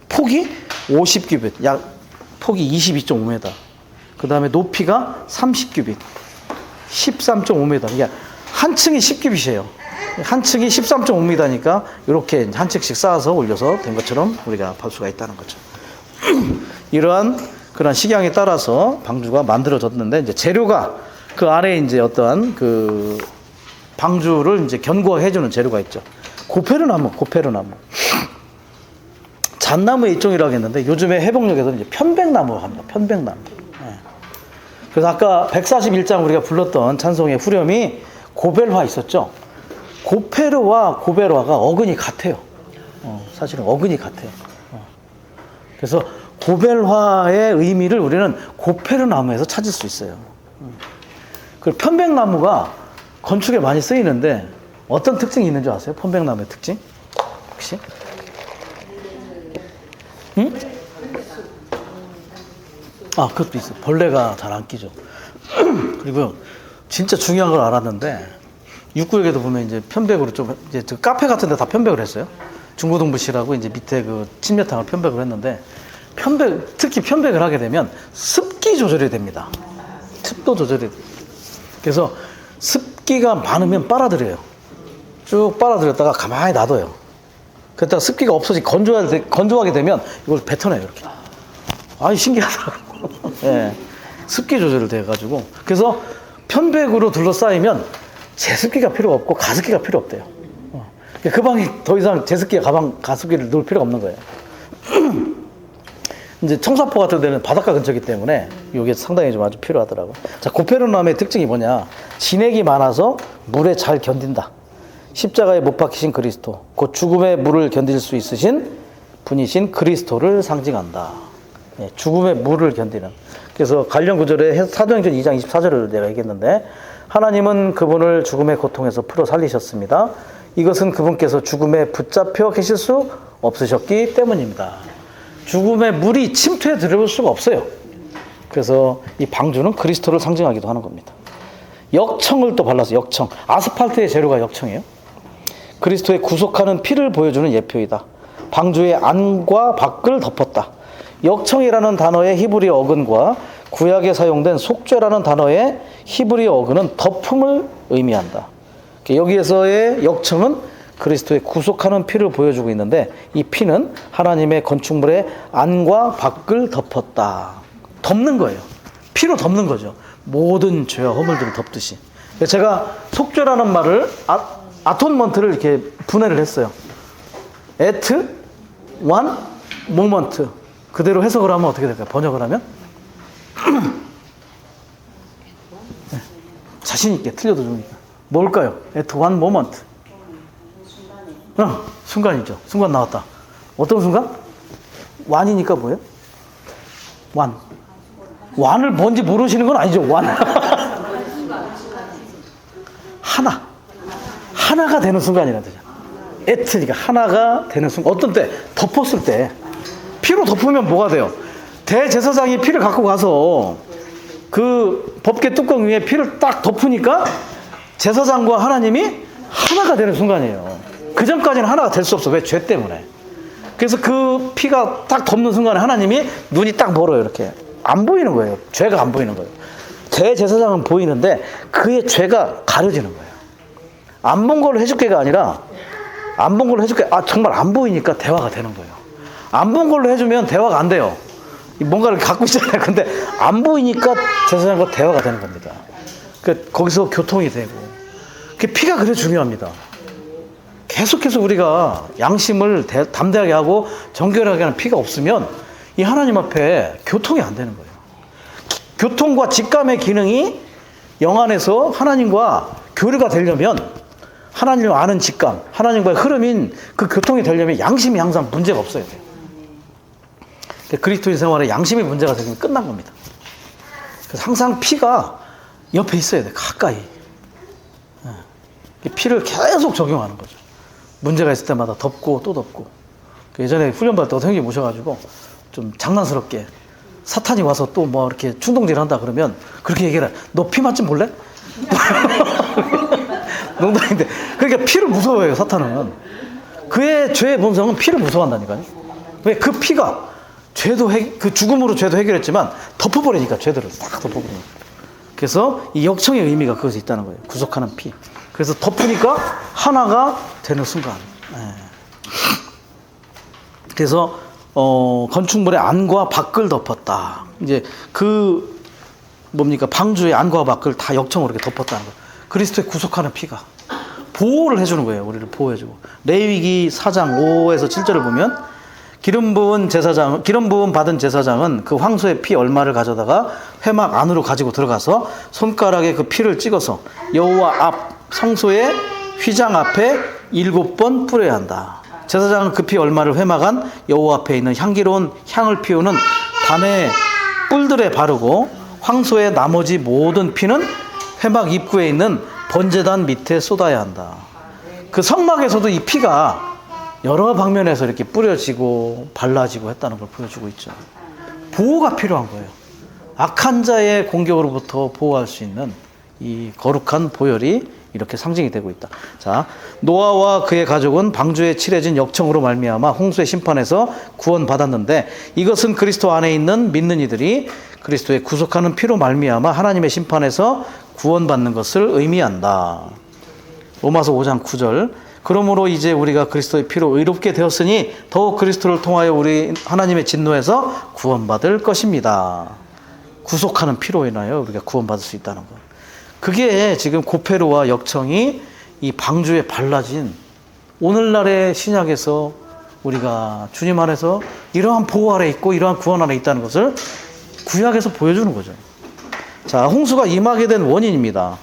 폭이 50규빗, 약 폭이 22.5m. 그 다음에 높이가 30규빗, 13.5m. 그러니까 한 층이 10규빗이에요. 한 층이 13.5m니까 이렇게 한 층씩 쌓아서 올려서 된 것처럼 우리가 볼 수가 있다는 거죠. 이러한 그런 식양에 따라서 방주가 만들어졌는데, 이제 재료가 그 안에 이제 어떠한 그 방주를 이제 견고해주는 재료가 있죠. 고페르나무. 잣나무의 일종이라고 했는데 요즘에 해복역에서는 이제 편백나무라고 합니다. 편백나무. 네. 그래서 아까 141장 우리가 불렀던 찬송의 후렴이 고벨화 있었죠. 고페르와 고벨화가 어근이 같아요. 사실은 어근이 같아요. 그래서 고벨화의 의미를 우리는 고페르나무에서 찾을 수 있어요. 그리고 편백나무가 건축에 많이 쓰이는데 어떤 특징이 있는 줄 아세요? 편백나무의 특징? 혹시? 응? 아, 그것도 있어요. 벌레가 잘 안 끼죠. 그리고 진짜 중요한 걸 알았는데, 육구역에도 보면 이제 편백으로 좀, 이제 그 카페 같은 데 다 편백을 했어요. 중고등부실하고 이제 밑에 그 침례탕을 편백을 했는데, 특히 편백을 하게 되면 습기 조절이 됩니다. 습도 조절이 돼요. 그래서 습기가 많으면 빨아들여요. 쭉 빨아들였다가 가만히 놔둬요. 그랬다가 습기가 건조하게 되면 이걸 뱉어내요, 이렇게. 아이, 신기하더라고요. 예. 습기 조절을 돼가지고. 그래서 편백으로 둘러싸이면 제습기가 필요 없고 가습기가 필요 없대요. 그 방이 더 이상 제습기와 가습기를 넣을 필요가 없는 거예요. 이제 청사포 같은 데는 바닷가 근처이기 때문에 이게 상당히 좀 아주 필요하더라고요. 자, 고페르나무의 특징이 뭐냐? 진액이 많아서 물에 잘 견딘다. 십자가에 못 박히신 그리스도, 곧 죽음의 물을 견딜 수 있으신 분이신 그리스도를 상징한다. 예, 죽음의 물을 견디는. 그래서 관련 구절에 사도행전 2장 24절을 내가 얘기했는데, 하나님은 그분을 죽음의 고통에서 풀어 살리셨습니다. 이것은 그분께서 죽음에 붙잡혀 계실 수 없으셨기 때문입니다. 죽음의 물이 침투해 들어올 수가 없어요. 그래서 이 방주는 그리스도를 상징하기도 하는 겁니다. 역청을 또 발라서 역청. 아스팔트의 재료가 역청이에요. 그리스도의 구속하는 피를 보여주는 예표이다. 방주의 안과 밖을 덮었다. 역청이라는 단어의 히브리어 어근과 구약에 사용된 속죄라는 단어의 히브리어 어근은 덮음을 의미한다. 여기에서의 역청은 그리스도의 구속하는 피를 보여주고 있는데, 이 피는 하나님의 건축물의 안과 밖을 덮었다. 덮는 거예요. 피로 덮는 거죠. 모든 죄와 허물들을 덮듯이. 제가 속죄라는 말을 아톤먼트를 이렇게 분해를 했어요. at one moment. 그대로 해석을 하면 어떻게 될까요? 번역을 하면? 자신 있게 틀려도 좋으니까. 뭘까요? at one moment. 순간이죠. 순간 나왔다. 어떤 순간? 완이니까 뭐예요? 완. 완을 뭔지 모르시는 건 아니죠. 완. 하나가 되는 순간이라는 뜻이야. 에트니까 하나가 되는 순간. 어떤 때? 덮었을 때. 피로 덮으면 뭐가 돼요? 대제사장이 피를 갖고 가서 그 법궤 뚜껑 위에 피를 딱 덮으니까 제사장과 하나님이 하나가 되는 순간이에요. 그 전까지는 하나가 될 수 없어. 왜? 죄 때문에. 그래서 그 피가 딱 덮는 순간에 하나님이 눈이 딱 멀어요. 이렇게. 안 보이는 거예요. 죄가 안 보이는 거예요. 대제사장은 보이는데 그의 죄가 가려지는 거예요. 안 본 걸로 해줄게가 아니라, 안 본 걸로 해줄게. 정말 안 보이니까 대화가 되는 거예요. 안 본 걸로 해주면 대화가 안 돼요. 뭔가를 갖고 있잖아요. 근데 안 보이니까 제사장과 대화가 되는 겁니다. 거기서 교통이 되고. 피가 그래 중요합니다. 계속해서 우리가 양심을 담대하게 하고 정결하게 하는 피가 없으면 이 하나님 앞에 교통이 안 되는 거예요. 교통과 직감의 기능이 영 안에서 하나님과 교류가 되려면, 하나님을 아는 직감, 하나님과의 흐름인 그 교통이 되려면 양심이 항상 문제가 없어야 돼요. 그리스도인 생활에 양심이 문제가 생기면 끝난 겁니다. 그래서 항상 피가 옆에 있어야 돼. 가까이. 피를 계속 적용하는 거죠. 문제가 있을 때마다 덮고 또 덮고. 예전에 훈련받을 때 선생님이 모셔가지고 좀 장난스럽게 사탄이 와서 또 뭐 이렇게 충동질 한다 그러면 그렇게 얘기를 해. 너 피 맛 좀 볼래? 농담인데. 그러니까 피를 무서워해요, 사탄은. 그의 죄의 본성은 피를 무서워한다니까요. 왜? 그 피가 그 죽음으로 죄도 해결했지만 덮어버리니까, 죄들을 싹 덮어버리니까. 그래서 이 역청의 의미가 그것에 있다는 거예요. 구속하는 피. 그래서 덮으니까 하나가 되는 순간. 그래서 건축물의 안과 밖을 덮었다. 이제 그 뭡니까? 방주의 안과 밖을 다 역청으로 이렇게 덮었다는 거예요. 그리스도의 구속하는 피가 보호를 해주는 거예요. 우리를 보호해주고. 레위기 4장 5에서 7절을 보면 기름 부음 받은 제사장은 그 황소의 피 얼마를 가져다가 회막 안으로 가지고 들어가서 손가락에 그 피를 찍어서 여호와 앞 성소의 휘장 앞에 7번 뿌려야 한다. 제사장은 그 피 얼마를 회막 안 여호와 앞에 있는 향기로운 향을 피우는 단의 뿔들에 바르고 황소의 나머지 모든 피는 회막 입구에 있는 번제단 밑에 쏟아야 한다. 그 성막에서도 이 피가 여러 방면에서 이렇게 뿌려지고 발라지고 했다는 걸 보여주고 있죠. 보호가 필요한 거예요. 악한 자의 공격으로부터 보호할 수 있는 이 거룩한 보혈이 이렇게 상징이 되고 있다. 자, 노아와 그의 가족은 방주에 칠해진 역청으로 말미암아 홍수의 심판에서 구원받았는데, 이것은 그리스도 안에 있는 믿는 이들이 그리스도의 구속하는 피로 말미암아 하나님의 심판에서 구원받는 것을 의미한다. 로마서 5장 9절. 그러므로 이제 우리가 그리스도의 피로 의롭게 되었으니 더욱 그리스도를 통하여 우리 하나님의 진노에서 구원받을 것입니다. 구속하는 피로 인하여 우리가 구원받을 수 있다는 것. 그게 지금 고페르와 역청이 이 방주에 발라진 오늘날의 신약에서 우리가 주님 안에서 이러한 보호 아래 있고 이러한 구원 안에 있다는 것을 구약에서 보여주는 거죠. 자, 홍수가 임하게 된 원인입니다.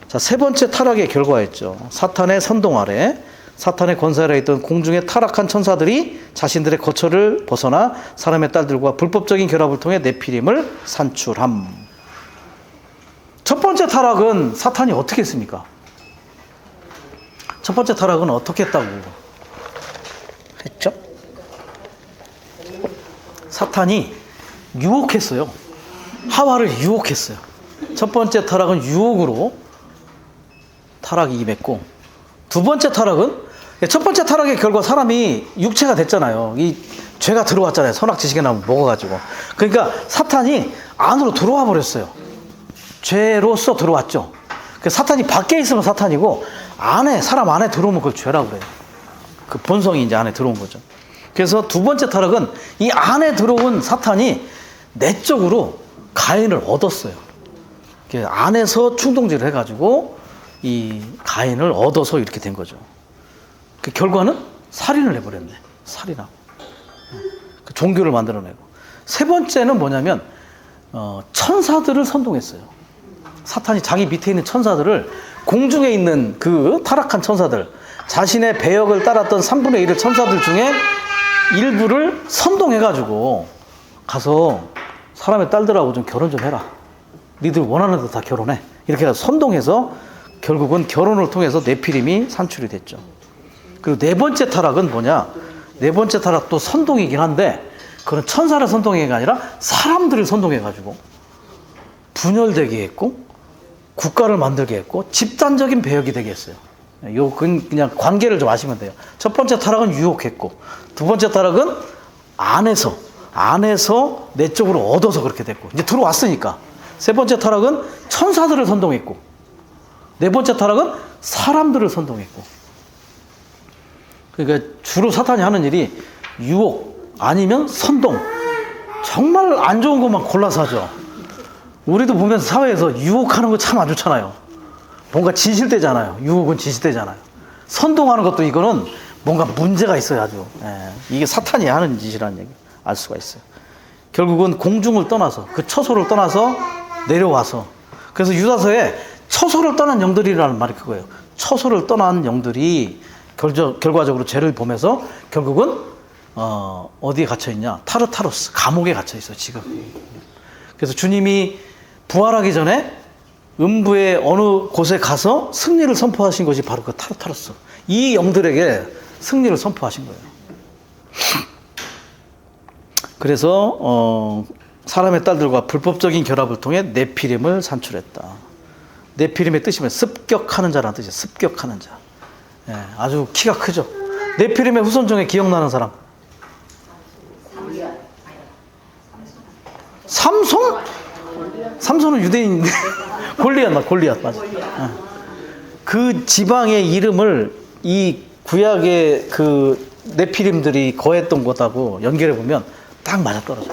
자, 세 번째 타락의 결과였죠. 사탄의 선동 아래, 사탄의 권세 아래 있던 공중의 타락한 천사들이 자신들의 거처를 벗어나 사람의 딸들과 불법적인 결합을 통해 네피림을 산출함. 첫 번째 타락은 사탄이 어떻게 했습니까? 첫 번째 타락은 어떻게 했다고 했죠? 사탄이 유혹했어요. 하와를 유혹했어요. 첫 번째 타락은 유혹으로 타락이 임했고, 두 번째 타락은, 첫 번째 타락의 결과 사람이 육체가 됐잖아요. 이 죄가 들어왔잖아요. 선악 지식의 나무 먹어가지고. 그러니까 사탄이 안으로 들어와 버렸어요. 죄로서 들어왔죠. 사탄이 밖에 있으면 사탄이고, 사람 안에 들어오면 그걸 죄라고 그래요. 그 본성이 이제 안에 들어온 거죠. 그래서 두 번째 타락은 이 안에 들어온 사탄이 내적으로 가인을 얻었어요. 안에서 충동질을 해가지고 이 가인을 얻어서 이렇게 된 거죠. 그 결과는 살인을 해버렸네. 살인하고. 그 종교를 만들어내고. 세 번째는 뭐냐면 천사들을 선동했어요. 사탄이 자기 밑에 있는 천사들을, 공중에 있는 그 타락한 천사들, 자신의 배역을 따랐던 3분의 1의 천사들 중에 일부를 선동해가지고 가서 사람의 딸들하고 좀 결혼 좀 해라. 니들 원하는 데 다 결혼해. 이렇게 선동해서 결국은 결혼을 통해서 네피림이 산출이 됐죠. 그리고 네 번째 타락은 뭐냐? 네 번째 타락도 선동이긴 한데, 그런 천사를 선동한 게 아니라 사람들을 선동해가지고 분열되게 했고, 국가를 만들게 했고, 집단적인 배역이 되게 했어요. 그냥 관계를 좀 아시면 돼요. 첫 번째 타락은 유혹했고, 두 번째 타락은 안에서 내적으로 얻어서 그렇게 됐고, 이제 들어왔으니까. 세 번째 타락은 천사들을 선동했고, 네 번째 타락은 사람들을 선동했고. 그러니까 주로 사탄이 하는 일이 유혹 아니면 선동. 정말 안 좋은 것만 골라서 하죠. 우리도 보면서 사회에서 유혹하는 거 참 안 좋잖아요. 뭔가 진실되잖아요. 유혹은 진실되잖아요. 선동하는 것도 이거는 뭔가 문제가 있어요, 아주. 이게 사탄이 하는 짓이라는 얘기 알 수가 있어요. 결국은 공중을 떠나서, 그 처소를 떠나서 내려와서, 그래서 유다서에 처소를 떠난 영들이라는 말이 그거예요. 처소를 떠난 영들이 결과적으로 죄를 보면서 결국은 어디에 갇혀있냐? 타르타로스, 감옥에 갇혀있어요, 지금. 그래서 주님이 부활하기 전에 음부의 어느 곳에 가서 승리를 선포하신 것이 바로 그 타르타로스. 이 영들에게 승리를 선포하신 거예요. 그래서 사람의 딸들과 불법적인 결합을 통해 네피림을 산출했다. 네피림의 뜻이 뭐예요? 습격하는 자라는 뜻이에요. 습격하는 자. 예, 아주 키가 크죠. 네피림의 후손 중에 기억나는 사람? 삼손? 삼손은 유대인인데 골리앗 맞아. 그 지방의 이름을 이 구약의 그 네피림들이 거했던 것하고 연결해 보면 딱 맞아떨어져.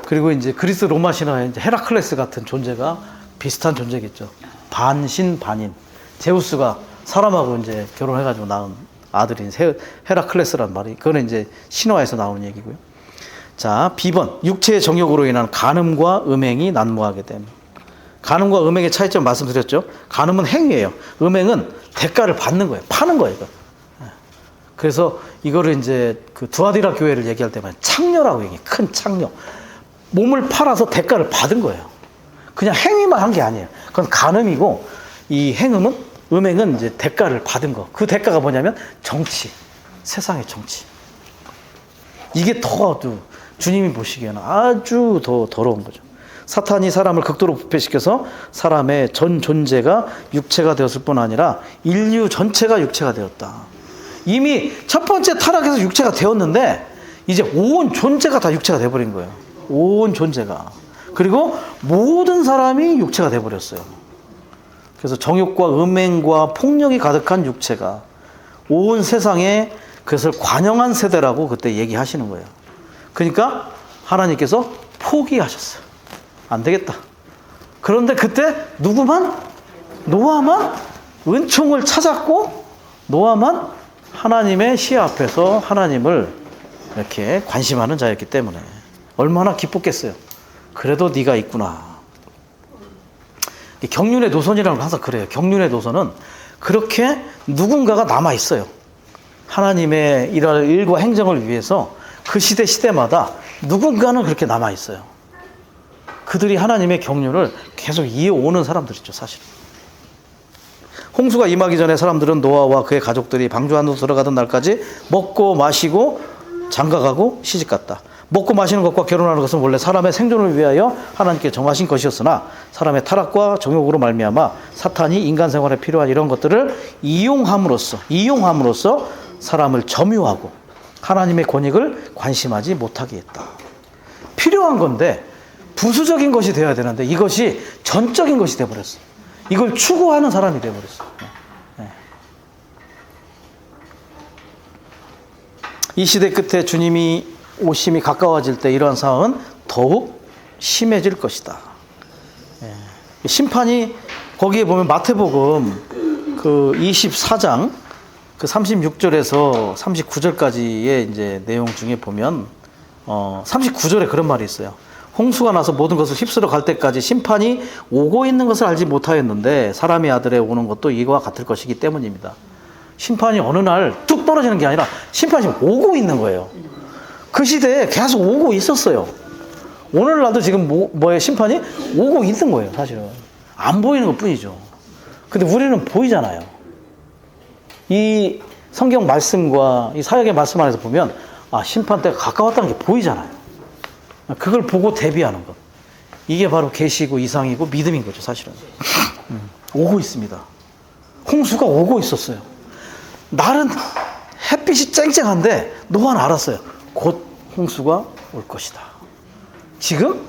그리고 이제 그리스 로마 신화에 이제 헤라클레스 같은 존재가 비슷한 존재겠죠. 반신 반인. 제우스가 사람하고 이제 결혼해가지고 낳은 아들인 헤라클레스란 말이, 그거는 이제 신화에서 나오는 얘기고요. 자, B번. 육체의 정욕으로 인한 간음과 음행이 난무하게 됨. 간음과 음행의 차이점 말씀드렸죠. 간음은 행위예요. 음행은 대가를 받는 거예요. 파는 거예요, 이거. 그래서 이거를 이제 그 두아디라 교회를 얘기할 때만 창녀라고 얘기해요. 큰 창녀. 몸을 팔아서 대가를 받은 거예요. 그냥 행위만 한 게 아니에요. 그건 간음이고, 이 음행은 이제 대가를 받은 거. 그 대가가 뭐냐면 정치. 세상의 정치. 이게 더 주님이 보시기에는 아주 더 더러운 거죠. 사탄이 사람을 극도로 부패시켜서 사람의 전 존재가 육체가 되었을 뿐 아니라 인류 전체가 육체가 되었다. 이미 첫 번째 타락에서 육체가 되었는데 이제 온 존재가 다 육체가 되어버린 거예요. 온 존재가. 그리고 모든 사람이 육체가 되어버렸어요. 그래서 정욕과 음행과 폭력이 가득한 육체가 온 세상에 그것을 관영한 세대라고 그때 얘기하시는 거예요. 그러니까 하나님께서 포기하셨어요. 안 되겠다. 그런데 그때 노아만 은총을 찾았고, 노아만 하나님의 시야 앞에서 하나님을 이렇게 관심하는 자였기 때문에 얼마나 기뻤겠어요. 그래도 네가 있구나. 경륜의 노선이라는 걸 항상 그래요. 경륜의 노선은 그렇게 누군가가 남아 있어요. 하나님의 일과 행정을 위해서 그 시대마다 누군가는 그렇게 남아 있어요. 그들이 하나님의 경륜을 계속 이어오는 사람들이죠, 사실. 홍수가 임하기 전에 사람들은 노아와 그의 가족들이 방주 안으로 들어가던 날까지 먹고 마시고 장가가고 시집갔다. 먹고 마시는 것과 결혼하는 것은 원래 사람의 생존을 위하여 하나님께 정하신 것이었으나 사람의 타락과 정욕으로 말미암아 사탄이 인간 생활에 필요한 이런 것들을 이용함으로써 사람을 점유하고 하나님의 권익을 관심하지 못하게 했다. 필요한 건데 부수적인 것이 되어야 되는데 이것이 전적인 것이 되어버렸어. 이걸 추구하는 사람이 되어버렸어. 이 시대 끝에 주님이 오심이 가까워질 때 이러한 상황은 더욱 심해질 것이다. 심판이 거기에 보면 마태복음 그 24장 그 36절에서 39절까지의 이제 내용 중에 보면 39절에 그런 말이 있어요. 홍수가 나서 모든 것을 휩쓸어 갈 때까지 심판이 오고 있는 것을 알지 못하였는데 사람의 아들에 오는 것도 이와 같을 것이기 때문입니다. 심판이 어느 날 뚝 떨어지는 게 아니라 심판이 지금 오고 있는 거예요. 그 시대에 계속 오고 있었어요. 오늘날도 지금 뭐에 심판이 오고 있는 거예요, 사실은. 안 보이는 것 뿐이죠. 근데 우리는 보이잖아요. 이 성경 말씀과 이 사역의 말씀 안에서 보면 심판 때가 가까웠다는 게 보이잖아요. 그걸 보고 대비하는 것. 이게 바로 계시고 이상이고 믿음인 거죠, 사실은. 오고 있습니다. 홍수가 오고 있었어요. 날은 햇빛이 쨍쨍한데 노아는 알았어요. 곧 홍수가 올 것이다. 지금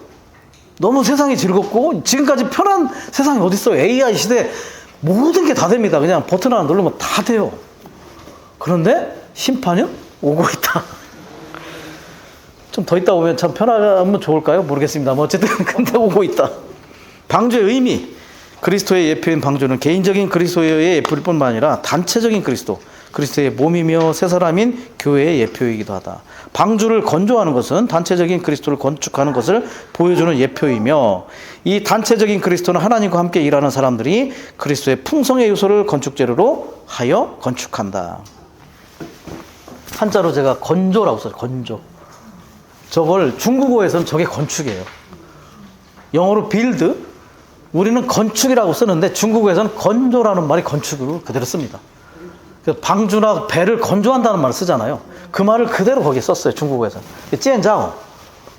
너무 세상이 즐겁고 지금까지 편한 세상이 어딨어요. AI 시대 모든 게 다 됩니다. 그냥 버튼 하나 누르면 다 돼요. 그런데 심판은 오고 있다. 좀 더 있다 오면 참 편하면 좋을까요? 모르겠습니다. 뭐 어쨌든 근데 오고 있다. 방주의 의미. 그리스도의 예표인 방주는 개인적인 그리스도의 예표일 뿐만 아니라 단체적인 그리스도의 몸이며 새 사람인 교회의 예표이기도 하다. 방주를 건조하는 것은 단체적인 그리스도를 건축하는 것을 보여주는 예표이며 이 단체적인 그리스도는 하나님과 함께 일하는 사람들이 그리스도의 풍성의 요소를 건축재료로 하여 건축한다. 한자로 제가 건조라고 써요. 건조. 저걸 중국어에서는 저게 건축이에요. 영어로 build, 우리는 건축이라고 쓰는데 중국어에서는 건조라는 말이 건축으로 그대로 씁니다. 방주나 배를 건조한다는 말을 쓰잖아요. 그 말을 그대로 거기에 썼어요, 중국어에서는. 찐자오.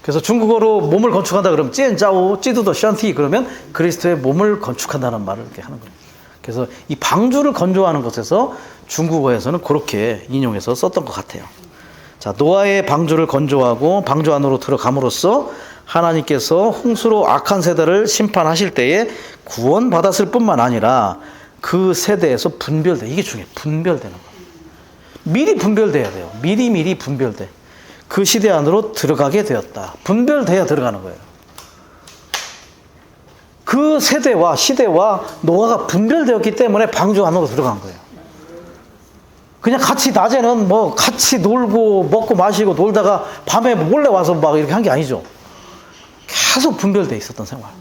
그래서 중국어로 몸을 건축한다 그러면 찌엔짜오 찌두더 샨티 그러면 그리스도의 몸을 건축한다는 말을 이렇게 하는 거예요. 그래서 이 방주를 건조하는 것에서 중국어에서는 그렇게 인용해서 썼던 것 같아요. 자, 노아의 방주를 건조하고 방주 안으로 들어감으로써 하나님께서 홍수로 악한 세대를 심판하실 때에 구원받았을 뿐만 아니라 그 세대에서 분별돼. 이게 중요해요. 분별되는 거예요. 미리 분별돼야 돼요. 미리 분별돼. 그 시대 안으로 들어가게 되었다. 분별돼야 들어가는 거예요. 그 세대와 시대와 노아가 분별되었기 때문에 방주 안으로 들어간 거예요. 그냥 같이 낮에는 뭐 같이 놀고 먹고 마시고 놀다가 밤에 몰래 와서 막 이렇게 한 게 아니죠. 계속 분별돼 있었던 생활.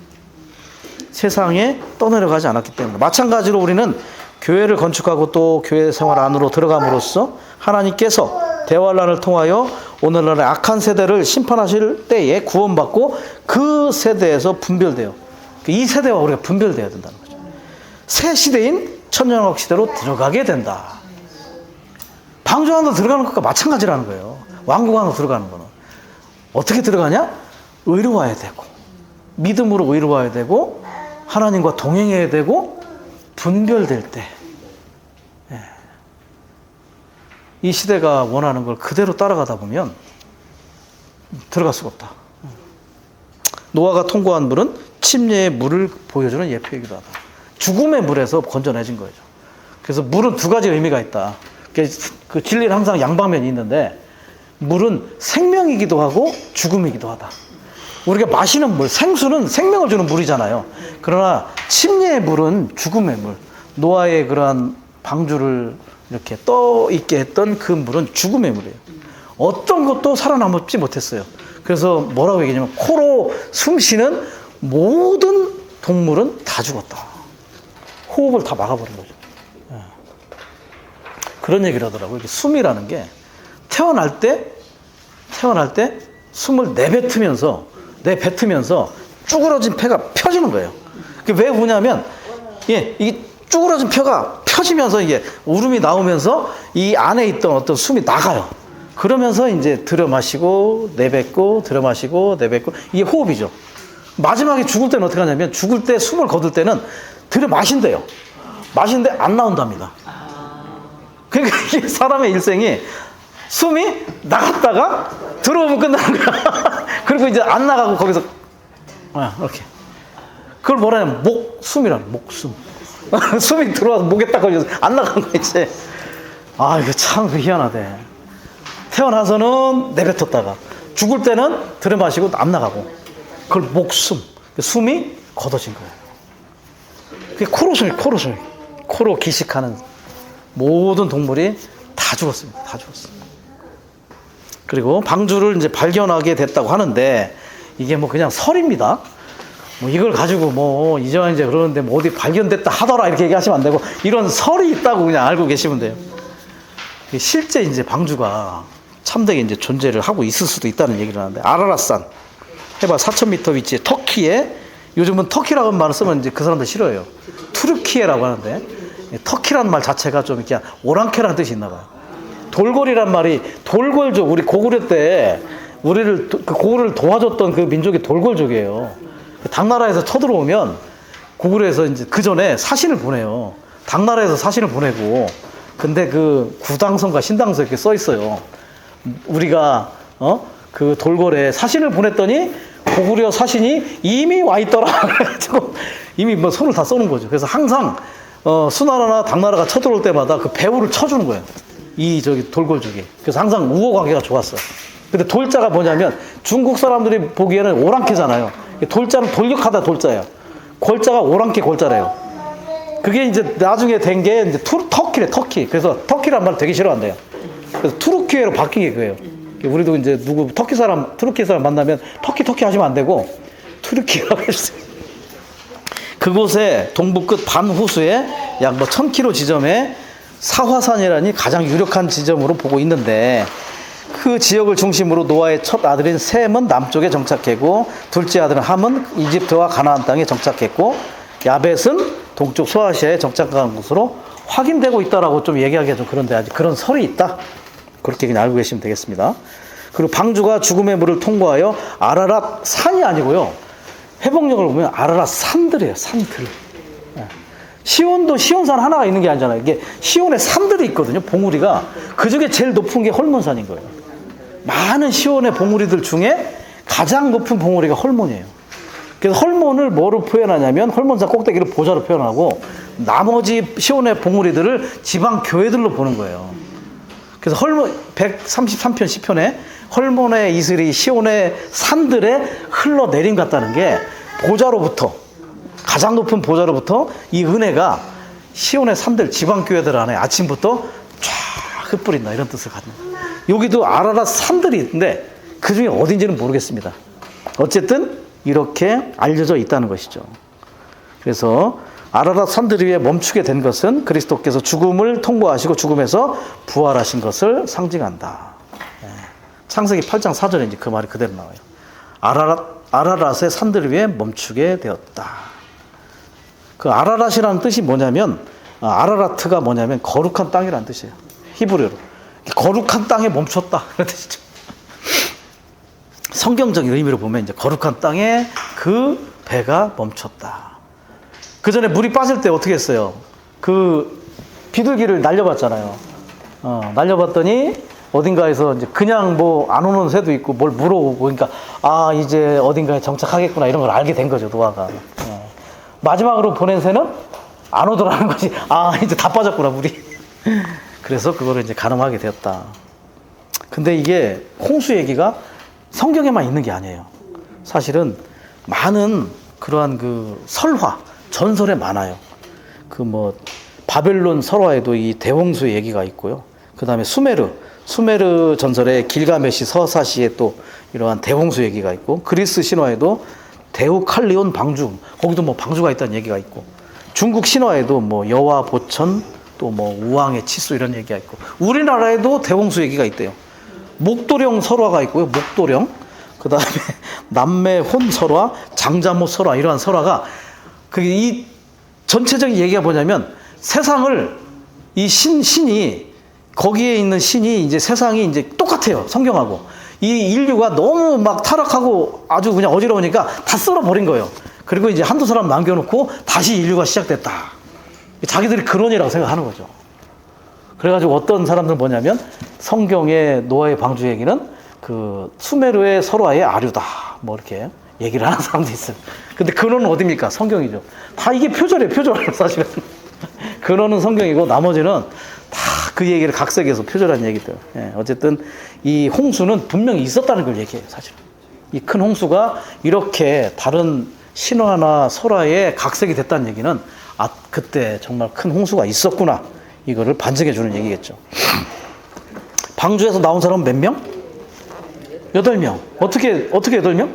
세상에 떠내려가지 않았기 때문에. 마찬가지로 우리는 교회를 건축하고 또 교회 생활 안으로 들어감으로써 하나님께서 대환란을 통하여 오늘날의 악한 세대를 심판하실 때에 구원받고 그 세대에서 분별돼요. 이 세대와 우리가 분별돼야 된다는 거죠. 새 시대인 천년왕국 시대로 들어가게 된다. 방주 안으로 들어가는 것과 마찬가지라는 거예요. 왕국 안으로 들어가는 거는. 어떻게 들어가냐? 의로워야 되고 믿음으로 의로워야 되고 하나님과 동행해야 되고 분별될 때 이 시대가 원하는 걸 그대로 따라가다 보면 들어갈 수가 없다. 노아가 통과한 물은 침례의 물을 보여주는 예표이기도 하다. 죽음의 물에서 건져내진 거죠. 그래서 물은 두 가지 의미가 있다. 그 진리는 항상 양방면이 있는데 물은 생명이기도 하고 죽음이기도 하다. 우리가 마시는 물, 생수는 생명을 주는 물이잖아요. 그러나 침례의 물은 죽음의 물. 노아의 그러한 방주를 이렇게 떠 있게 했던 그 물은 죽음의 물이에요. 어떤 것도 살아남지 못했어요. 그래서 뭐라고 얘기하냐면 코로 숨 쉬는 모든 동물은 다 죽었다. 호흡을 다 막아버린 거죠. 그런 얘기를 하더라고요. 숨이라는 게 태어날 때 숨을 내뱉으면서 쭈그러진 폐가 펴지는 거예요. 그게 왜 우냐면 이게 쭈그러진 폐가 펴지면서 이게 울음이 나오면서 이 안에 있던 어떤 숨이 나가요. 그러면서 이제 들여 마시고 내뱉고 들여 마시고 내뱉고 이게 호흡이죠. 마지막에 죽을 때는 어떻게 하냐면 죽을 때 숨을 거둘 때는 들여 마신대요. 마시는데 안 나온답니다. 그러니까 이게 사람의 일생이 숨이 나갔다가 들어오면 끝나는 거야. 그리고 이제 안 나가고 거기서 이렇게. 그걸 뭐라 하냐면 목숨이라는 목숨. 숨이 들어와서 목에 딱 걸려서 안 나가는 거야 이제. 이거 참 희한하대. 태어나서는 내뱉었다가 죽을 때는 들여 마시고 안 나가고 그걸 목숨. 숨이 걷어진 거예요. 그게 코로 기식하는 모든 동물이 다 죽었습니다. 다 죽었습니다. 그리고 방주를 이제 발견하게 됐다고 하는데 이게 뭐 그냥 설입니다. 뭐 이걸 가지고 뭐 이제 그러는데 뭐 어디 발견됐다 하더라 이렇게 얘기하시면 안 되고 이런 설이 있다고 그냥 알고 계시면 돼요. 실제 이제 방주가 참되게 이제 존재를 하고 있을 수도 있다는 얘기를 하는데 아라랏산 해발 4,000m 위치에 터키에 요즘은 터키라고 하는 말을 쓰면 이제 그 사람들 싫어해요. 투르키에라고 하는데 터키라는 말 자체가 좀 이렇게 오랑캐라는 뜻이 있나 봐요. 돌골이란 말이 돌골족 우리 고구려 때 우리를 그 고구려를 도와줬던 그 민족이 돌골족이에요. 당나라에서 쳐들어오면 고구려에서 이제 그 전에 사신을 보내요. 당나라에서 사신을 보내고 근데 그 구당성과 신당성 이렇게 써 있어요. 우리가 그 돌궐에 사신을 보냈더니 고구려 사신이 이미 와 있더라. 그래가지고 이미 뭐 손을 다 써는 거죠. 그래서 항상 수나라나 당나라가 쳐들어올 때마다 그 배후를 쳐주는 거예요. 돌궐족이. 그래서 항상 우호 관계가 좋았어요. 근데 돌자가 뭐냐면 중국 사람들이 보기에는 오랑캐잖아요. 돌자는 돌격하다 돌자예요. 골자가 오랑캐 골자래요. 그게 이제 나중에 된 게 이제 터키래 터키. 그래서 터키란 말 되게 싫어한대요. 그래서 투르키예로 바뀐 게 그거예요. 우리도 이제 투르키 사람 만나면 터키 하시면 안 되고 투르키라고 해주세요. 그곳에 동부 끝 반호수에 약 1000km 지점에 사화산이라니 가장 유력한 지점으로 보고 있는데 그 지역을 중심으로 노아의 첫 아들인 셈은 남쪽에 정착했고 둘째 아들은 함은 이집트와 가나안 땅에 정착했고 야벳은 동쪽 소아시아에 정착한 것으로 확인되고 있다라고 좀 얘기하기가 좀 그런데 아직 그런 설이 있다. 그렇게 그냥 알고 계시면 되겠습니다. 그리고 방주가 죽음의 물을 통과하여 아라랏 산이 아니고요. 회복력을 보면 아라랏 산들이에요. 산들. 시온도 시온산 하나가 있는 게 아니잖아요. 이게 시온에 산들이 있거든요. 봉우리가. 그 중에 제일 높은 게 헐몬산인 거예요. 많은 시온의 봉우리들 중에 가장 높은 봉우리가 헐몬이에요. 그래서 헐몬을 뭐로 표현하냐면 헐몬산 꼭대기를 보좌로 표현하고 나머지 시온의 봉우리들을 지방 교회들로 보는 거예요. 그래서 헐몬 133편 시편에 헐몬의 이슬이 시온의 산들에 흘러내림 같다는 게 보좌로부터 가장 높은 보좌로부터 이 은혜가 시온의 산들 지방 교회들 안에 아침부터 쫙 흩뿌린다 이런 뜻을 갖는 거예요. 여기도 아라랏 산들이 있는데 그 중에 어딘지는 모르겠습니다. 어쨌든 이렇게 알려져 있다는 것이죠. 그래서 아라랏 산들 위에 멈추게 된 것은 그리스도께서 죽음을 통과하시고 죽음에서 부활하신 것을 상징한다. 창세기 8장 4절에 이제 그 말이 그대로 나와요. 아라랏의 산들 위에 멈추게 되었다. 그 아라랏이라는 뜻이 뭐냐면 아라라트가 뭐냐면 거룩한 땅이라는 뜻이에요. 히브리어로. 거룩한 땅에 멈췄다 그런 뜻이죠. 성경적인 의미로 보면 이제 거룩한 땅에 그 배가 멈췄다. 그 전에 물이 빠질 때 어떻게 했어요? 그 비둘기를 날려봤잖아요. 날려봤더니 어딘가에서 이제 그냥 뭐 안 오는 새도 있고 뭘 물어오고 그러니까 아 이제 어딘가에 정착하겠구나 이런 걸 알게 된 거죠 노아가. 마지막으로 보낸 새는 안 오더라는 거지. 아 이제 다 빠졌구나 물이. 그래서 그거를 이제 가늠하게 되었다. 근데 이게 홍수 얘기가 성경에만 있는 게 아니에요. 사실은 많은 그러한 그 설화, 전설에 많아요. 그 뭐 바벨론 설화에도 이 대홍수 얘기가 있고요. 그 다음에 수메르 전설에 길가메시 서사시에 또 이러한 대홍수 얘기가 있고, 그리스 신화에도 데우칼리온 방주, 거기도 뭐 방주가 있다는 얘기가 있고, 중국 신화에도 뭐 여와 보천, 또 뭐 우왕의 치수 이런 얘기가 있고, 우리나라에도 대홍수 얘기가 있대요. 목도령 설화가 있고요. 목도령. 그 다음에 남매혼 설화, 장자못 설화 이러한 설화가 이 전체적인 얘기가 뭐냐면 세상을 이 신이 거기에 있는 신이 이제 세상이 이제 똑같아요. 성경하고. 이 인류가 너무 막 타락하고 아주 그냥 어지러우니까 다 쓸어버린 거예요. 그리고 이제 한두 사람 남겨놓고 다시 인류가 시작됐다. 자기들이 근원이라고 생각하는 거죠. 그래가지고 어떤 사람들은 뭐냐면 성경의 노아의 방주 얘기는 그 수메르의 설화의 아류다. 뭐 이렇게 얘기를 하는 사람도 있어요. 근데 근원은 어디입니까? 성경이죠. 다 이게 표절이에요. 표절 사실은. 근원은 성경이고 나머지는 다 그 얘기를 각색해서 표절한 얘기들. 예, 어쨌든 이 홍수는 분명히 있었다는 걸 얘기해요. 사실은. 이 큰 홍수가 이렇게 다른 신화나 설화에 각색이 됐다는 얘기는 아 그때 정말 큰 홍수가 있었구나. 이거를 반증해 주는 얘기겠죠. 방주에서 나온 사람은 몇 명? 8명. 어떻게 8명?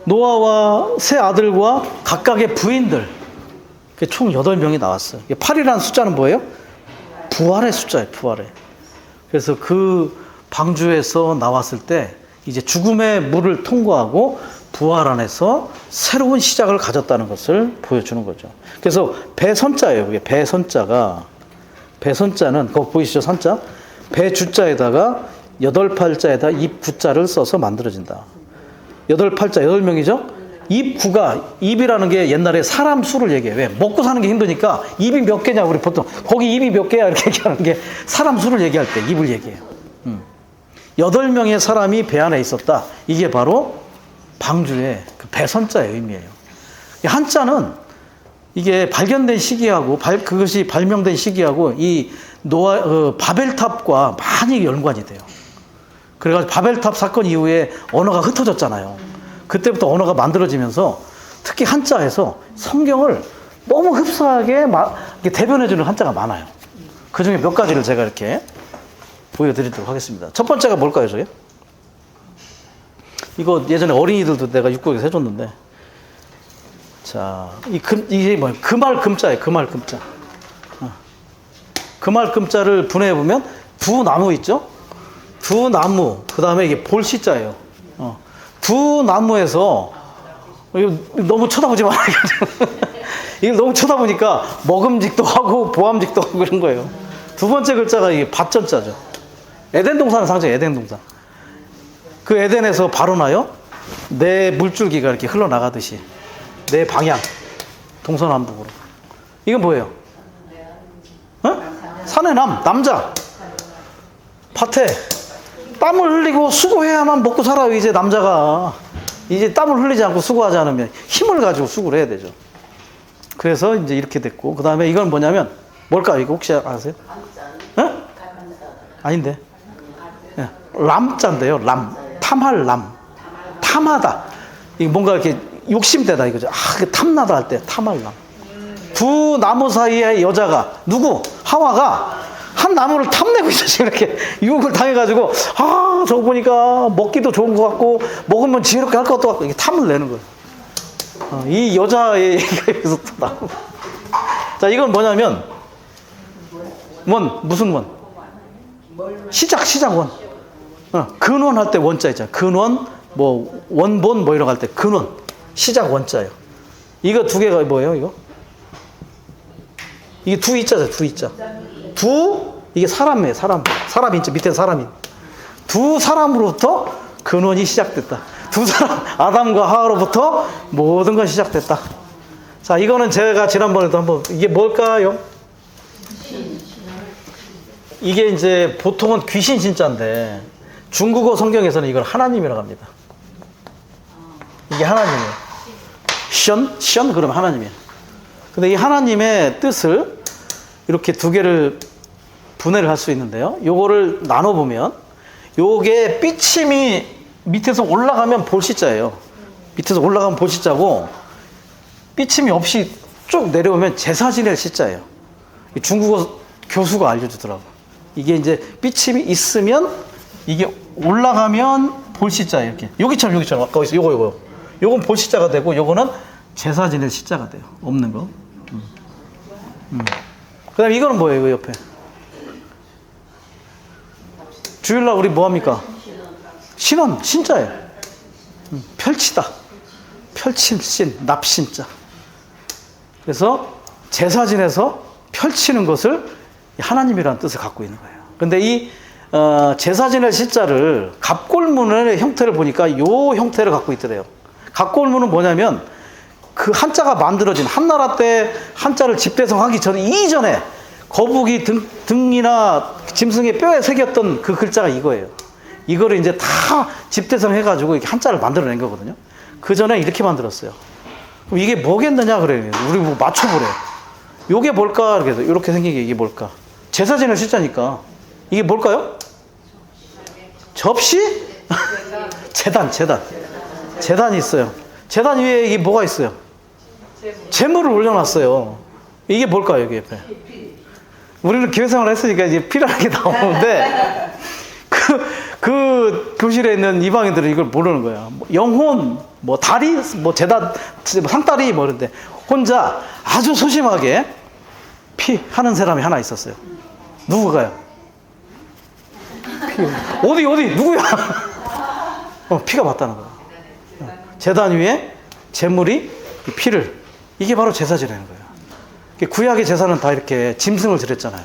노아와 세 아들과 각각의 부인들. 총 8명이 나왔어요. 8이라는 숫자는 뭐예요? 부활의 숫자예요. 부활의. 그래서 그 방주에서 나왔을 때 이제 죽음의 물을 통과하고 부활 안에서 새로운 시작을 가졌다는 것을 보여주는 거죠. 그래서 배선자예요. 그게 배선자가, 배선자는 그거 보이시죠? 선자? 배주자에다가 8팔자에다 입구자를 써서 만들어진다. 8팔자 8명이죠? 입구가, 입이라는 게 옛날에 사람 수를 얘기해요. 왜? 먹고 사는 게 힘드니까 입이 몇 개냐 우리 보통 거기 입이 몇 개야 이렇게 얘기하는 게 사람 수를 얘기할 때 입을 얘기해요. 8명의 사람이 배 안에 있었다. 이게 바로 방주의 그 배선자의 의미예요. 한자는 이게 발견된 시기하고 그것이 발명된 시기하고 이 바벨탑과 많이 연관이 돼요. 그래가지고 바벨탑 사건 이후에 언어가 흩어졌잖아요. 그때부터 언어가 만들어지면서 특히 한자에서 성경을 너무 흡사하게 대변해주는 한자가 많아요. 그 중에 몇 가지를 제가 이렇게 보여드리도록 하겠습니다. 첫 번째가 뭘까요, 저게? 이거 예전에 어린이들도 내가 육국에서 해줬는데, 자, 이게 뭐예요? 금알 금자예요. 금알 금자. 금알 금자를 분해해보면 두 나무 있죠? 두 나무, 그 다음에 이게 볼시자예요. 두 나무에서, 이거 너무 쳐다보지 마라. 이걸 너무 쳐다보니까 먹음직도 하고 보암직도 하고 그런 거예요. 두 번째 글자가 이게 밭전자죠. 에덴 동산은 상징, 에덴 동산. 그 에덴에서 발원하여 내 물줄기가 이렇게 흘러나가듯이 내 방향, 동서남북으로. 이건 뭐예요? 어? 산의 남자. 밭에 땀을 흘리고 수고해야만 먹고 살아요. 이제 남자가 이제 땀을 흘리지 않고 수고하지 않으면 힘을 가지고 수고를 해야 되죠. 그래서 이제 이렇게 됐고, 그 다음에 이건 뭐냐면 뭘까요? 이거 혹시 아세요? 어? 아닌데. 예. 람자인데요. 탐할 탐하다. 이게 뭔가 이렇게 욕심되다 이거죠. 그 탐나다 할 때 탐할 두 나무 사이에 여자가 누구? 하와가 한 나무를 탐내고 있었지. 이렇게 유혹을 당해가지고 저거 보니까 먹기도 좋은 것 같고 먹으면 지혜롭게 할 것도 같고 이게 탐을 내는 거예요. 이 여자의 얘기가 여기서 또 나오고. 자, 이건 뭐냐면 무슨 원? 시작 원. 근원 할 때 원자 있잖아요. 근원, 뭐 원본 뭐 이런 거 할 때 근원, 시작 원자예요. 이거 두 개가 뭐예요? 이게 두 이자죠. 두 이자. 이게 사람이에요. 사람 인자 밑에 사람인. 두 사람으로부터 근원이 시작됐다. 두 사람 아담과 하와로부터 모든 건 시작됐다. 자, 이거는 제가 지난번에도 한번 이게 뭘까요? 이게 이제 보통은 귀신 신자인데 중국어 성경에서는 이걸 하나님이라고 합니다. 이게 하나님이에요. 션 그러면 하나님이에요. 근데 이 하나님의 뜻을 이렇게 두 개를 분해를 할 수 있는데요. 요거를 나눠보면 요게 삐침이 밑에서 올라가면 볼시자예요. 밑에서 올라가면 볼시자고 삐침이 없이 쭉 내려오면 제사 지낼 시자예요. 중국어 교수가 알려주더라고. 이게 이제 삐침이 있으면 이게 올라가면 볼시자예요. 이렇게 여기처럼 아까 있어. 요건 볼시자가 되고 요거는 제사 지낼 시자가 돼요. 없는 거. 그 다음에 이거는 뭐예요? 이거 옆에 주일날 우리 뭐합니까? 신자예요. 펼치다. 펼칠 신, 납신자. 그래서 제사 지내서 펼치는 것을 하나님이라는 뜻을 갖고 있는 거예요. 근데 이 제사 지낼 시자를 갑골문의 형태를 보니까 요 형태를 갖고 있더래요. 갑골문은 뭐냐면 그 한자가 만들어진 한나라 때 한자를 집대성하기 이전에 거북이 등이나 짐승의 뼈에 새겼던 그 글자가 이거예요. 이거를 이제 다 집대성 해가지고 이렇게 한자를 만들어낸 거거든요. 그 전에 이렇게 만들었어요. 그럼 이게 뭐겠느냐 그래요. 우리 뭐 맞춰보래요. 요게 뭘까? 이렇게 생긴 게 이게 뭘까? 제사 지낼 시자니까 이게 뭘까요? 접시? 재단이 있어요. 재단 위에 이게 뭐가 있어요? 재물을 올려놨어요. 이게 뭘까요? 이게 옆에. 우리는 교회생활을 했으니까 이제 필요한 게 나오는데 그 교실에 있는 이방인들은 이걸 모르는 거야. 뭐 영혼, 뭐 다리, 뭐 재단, 상다리 뭐 이런데 혼자 아주 소심하게 피 하는 사람이 하나 있었어요. 누구가요? 피 어디 누구야? 피가 맞다는 거야. 제단 위에 재물이 피를 이게 바로 제사 지내는 거예요. 구약의 제사는 다 이렇게 짐승을 드렸잖아요.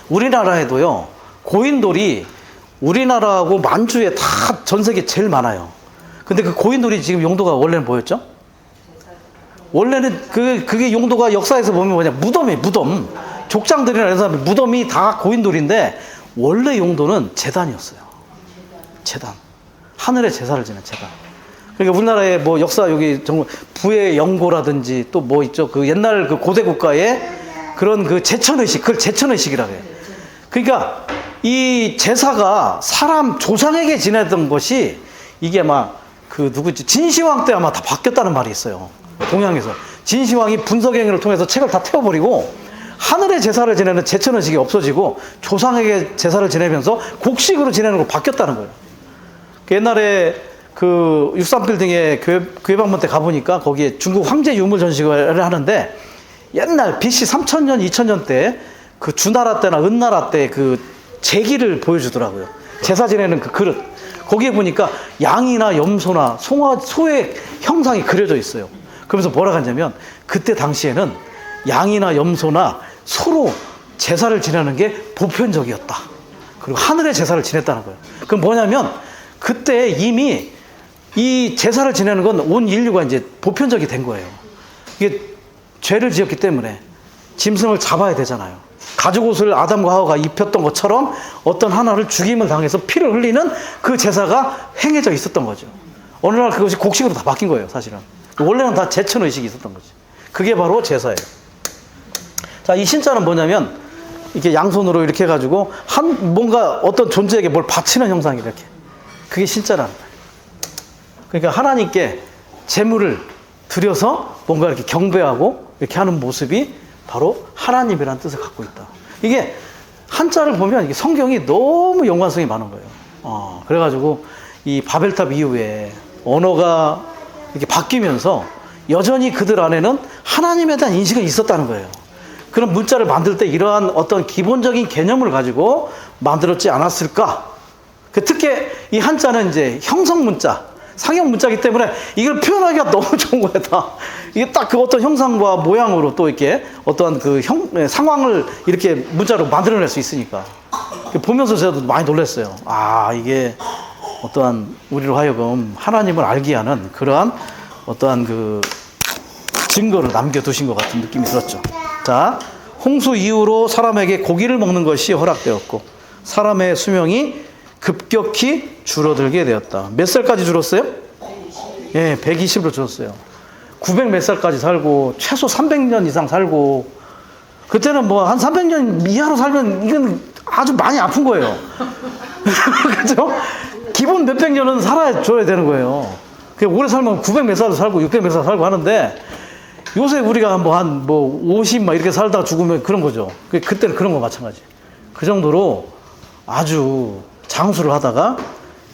우리나라에도요 고인돌이 우리나라하고 만주에 다 전 세계 제일 많아요. 근데 그 고인돌이 지금 용도가 원래는 뭐였죠? 원래는 그게 용도가 역사에서 보면 뭐냐 무덤 족장들이나 이런 사람 무덤이 다 고인돌인데 원래 용도는 제단이었어요. 제단 하늘의 제사를 지낸 제단. 그러니까 우리나라의 뭐 역사 여기 정말 부의 영고라든지 또 뭐 있죠. 그 옛날 그 고대 국가의 그런 그 제천의식, 그걸 제천의식이라고 해요. 그러니까 이 제사가 사람 조상에게 지내던 것이 이게 막 그 누구지 진시황 때 아마 다 바뀌었다는 말이 있어요. 동양에서 진시황이 분석행위를 통해서 책을 다 태워버리고 하늘의 제사를 지내는 제천의식이 없어지고 조상에게 제사를 지내면서 곡식으로 지내는 거 바뀌었다는 거예요. 옛날에 그 63빌딩에 교회 방문 때 가보니까 거기에 중국 황제 유물 전시회를 하는데 옛날 BC 3000년, 2000년 때 그 주나라 때나 은나라 때 그 제기를 보여주더라고요. 제사 지내는 그 그릇. 거기에 보니까 양이나 염소나 소의 형상이 그려져 있어요. 그러면서 뭐라고 하냐면 그때 당시에는 양이나 염소나 소로 제사를 지내는 게 보편적이었다. 그리고 하늘의 제사를 지냈다는 거예요. 그럼 뭐냐면 그때 이미 이 제사를 지내는 건 온 인류가 이제 보편적이 된 거예요. 이게 죄를 지었기 때문에 짐승을 잡아야 되잖아요. 가죽옷을 아담과 하와가 입혔던 것처럼 어떤 하나를 죽임을 당해서 피를 흘리는 그 제사가 행해져 있었던 거죠. 어느 날 그것이 곡식으로 다 바뀐 거예요, 사실은. 원래는 다 제천의식이 있었던 거지. 그게 바로 제사예요. 자, 이 신자는 뭐냐면 이렇게 양손으로 이렇게 해가지고 뭔가 어떤 존재에게 뭘 바치는 형상이 이렇게. 그게 신자라는 거예요. 그러니까 하나님께 제물을 드려서 뭔가 이렇게 경배하고 이렇게 하는 모습이 바로 하나님이라는 뜻을 갖고 있다. 이게 한자를 보면 이게 성경이 너무 연관성이 많은 거예요. 그래가지고 이 바벨탑 이후에 언어가 이렇게 바뀌면서 여전히 그들 안에는 하나님에 대한 인식은 있었다는 거예요. 그런 문자를 만들 때 이러한 어떤 기본적인 개념을 가지고 만들었지 않았을까? 특히 이 한자는 이제 형성 문자, 상형 문자이기 때문에 이걸 표현하기가 너무 좋은 거예요, 다. 이게 딱 그 어떤 형상과 모양으로 또 이렇게 어떠한 그 상황을 이렇게 문자로 만들어낼 수 있으니까. 보면서 저도 많이 놀랐어요. 아, 이게 어떠한 우리로 하여금 하나님을 알게 하는 그러한 어떠한 그 증거를 남겨두신 것 같은 느낌이 들었죠. 자, 홍수 이후로 사람에게 고기를 먹는 것이 허락되었고 사람의 수명이 급격히 줄어들게 되었다. 몇 살까지 줄었어요? 120으로 줄었어요. 900 몇 살까지 살고 최소 300년 이상 살고 그때는 뭐 한 300년 이하로 살면 이건 아주 많이 아픈 거예요. 그렇죠? 기본 몇백 년은 살아줘야 되는 거예요. 오래 살면 900 몇 살 살고 600 몇 살 살고 하는데 요새 우리가 뭐 한 50 막 이렇게 살다가 죽으면 그런 거죠. 그때는 그런 거 마찬가지. 그 정도로 아주 장수를 하다가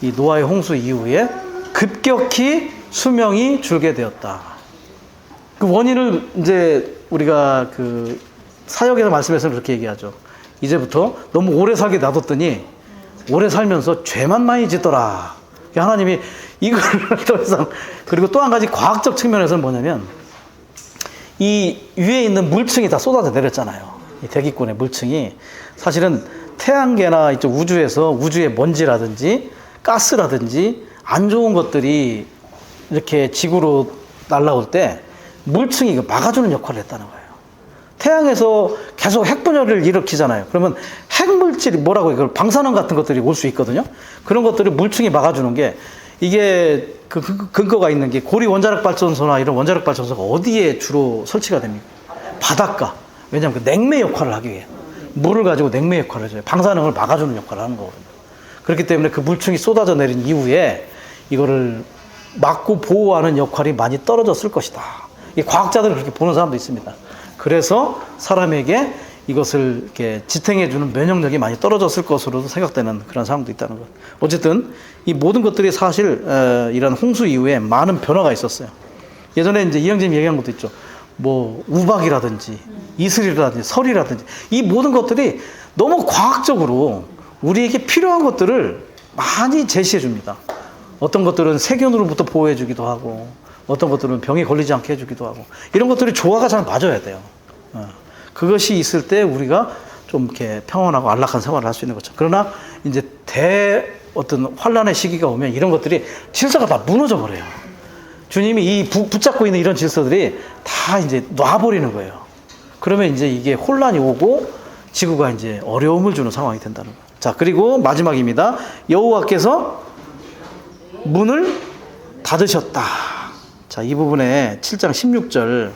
이 노아의 홍수 이후에 급격히 수명이 줄게 되었다. 그 원인을 이제 우리가 그 사역에서 말씀해서 그렇게 얘기하죠. 이제부터 너무 오래 살게 놔뒀더니 오래 살면서 죄만 많이 짓더라. 하나님이 이걸 더 이상. 그리고 또 한 가지 과학적 측면에서는 뭐냐면 이 위에 있는 물층이 다 쏟아져 내렸잖아요. 이 대기권의 물층이 사실은 태양계나 이쪽 우주에서 우주의 먼지라든지 가스라든지 안 좋은 것들이 이렇게 지구로 날아올 때 물층이 막아주는 역할을 했다는 거예요. 태양에서 계속 핵분열을 일으키잖아요. 그러면 핵물질이 뭐라고 이걸 방사능 같은 것들이 올 수 있거든요. 그런 것들을 물층이 막아주는 게 이게 그 근거가 있는 게 고리 원자력 발전소나 이런 원자력 발전소가 어디에 주로 설치가 됩니까? 바닷가. 왜냐하면 그 냉매 역할을 하기 위해 물을 가지고 냉매 역할을 해줘요. 방사능을 막아주는 역할을 하는 거거든요. 그렇기 때문에 그 물층이 쏟아져 내린 이후에 이거를 막고 보호하는 역할이 많이 떨어졌을 것이다. 이 과학자들은 그렇게 보는 사람도 있습니다. 그래서 사람에게 이것을 이렇게 지탱해주는 면역력이 많이 떨어졌을 것으로도 생각되는 그런 사람도 있다는 것. 어쨌든 이 모든 것들이 사실 이런 홍수 이후에 많은 변화가 있었어요. 예전에 이제 이영진이 얘기한 것도 있죠. 뭐 우박이라든지 이슬이라든지 설이라든지 이 모든 것들이 너무 과학적으로 우리에게 필요한 것들을 많이 제시해 줍니다. 어떤 것들은 세균으로부터 보호해 주기도 하고 어떤 것들은 병에 걸리지 않게 해주기도 하고 이런 것들이 조화가 잘 맞아야 돼요. 그것이 있을 때 우리가 좀 이렇게 평온하고 안락한 생활을 할 수 있는 거죠. 그러나 이제 어떤 환란의 시기가 오면 이런 것들이 질서가 다 무너져 버려요. 주님이 이 붙잡고 있는 이런 질서들이 다 이제 놔버리는 거예요. 그러면 이제 이게 혼란이 오고 지구가 이제 어려움을 주는 상황이 된다는 거예요. 자, 그리고 마지막입니다. 여호와께서 문을 닫으셨다. 자, 이 부분에 7장 16절.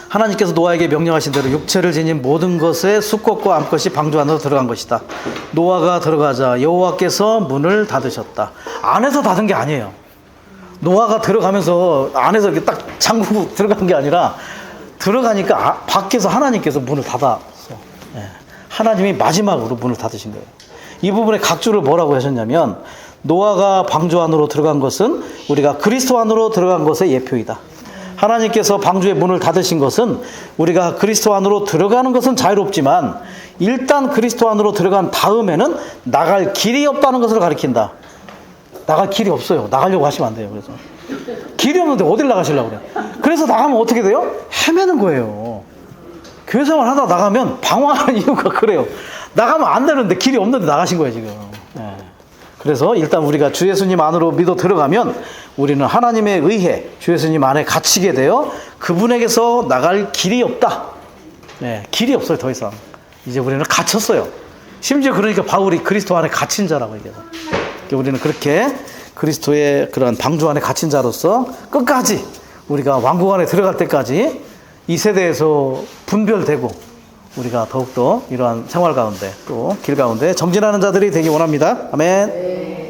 하나님께서 노아에게 명령하신 대로 육체를 지닌 모든 것의 수컷과 암컷이 방주 안으로 들어간 것이다. 노아가 들어가자 여호와께서 문을 닫으셨다. 안에서 닫은 게 아니에요. 노아가 들어가면서 안에서 이렇게 딱 잠그고 들어간 게 아니라 들어가니까 밖에서 하나님께서 문을 닫았어. 하나님이 마지막으로 문을 닫으신 거예요. 이 부분에 각주를 뭐라고 하셨냐면 노아가 방주 안으로 들어간 것은 우리가 그리스도 안으로 들어간 것의 예표이다. 하나님께서 방주의 문을 닫으신 것은 우리가 그리스도 안으로 들어가는 것은 자유롭지만 일단 그리스도 안으로 들어간 다음에는 나갈 길이 없다는 것을 가리킨다. 나갈 길이 없어요. 나가려고 하시면 안 돼요. 그래서 길이 없는데 어딜 나가시려고 그래요. 그래서 나가면 어떻게 돼요? 헤매는 거예요. 교회 생활 하다 나가면 방황하는 이유가 그래요. 나가면 안 되는데 길이 없는데 나가신 거예요, 지금. 예. 그래서 일단 우리가 주 예수님 안으로 믿어 들어가면 우리는 하나님에 의해 주 예수님 안에 갇히게 되어 그분에게서 나갈 길이 없다. 예, 길이 없어요, 더 이상. 이제 우리는 갇혔어요. 심지어 그러니까 바울이 그리스도 안에 갇힌 자라고 얘기해요. 우리는 그렇게 그리스도의 그런 방주 안에 갇힌 자로서 끝까지 우리가 왕국 안에 들어갈 때까지 이 세대에서 분별되고 우리가 더욱더 이러한 생활 가운데 또 길 가운데 정진하는 자들이 되기 원합니다. 아멘.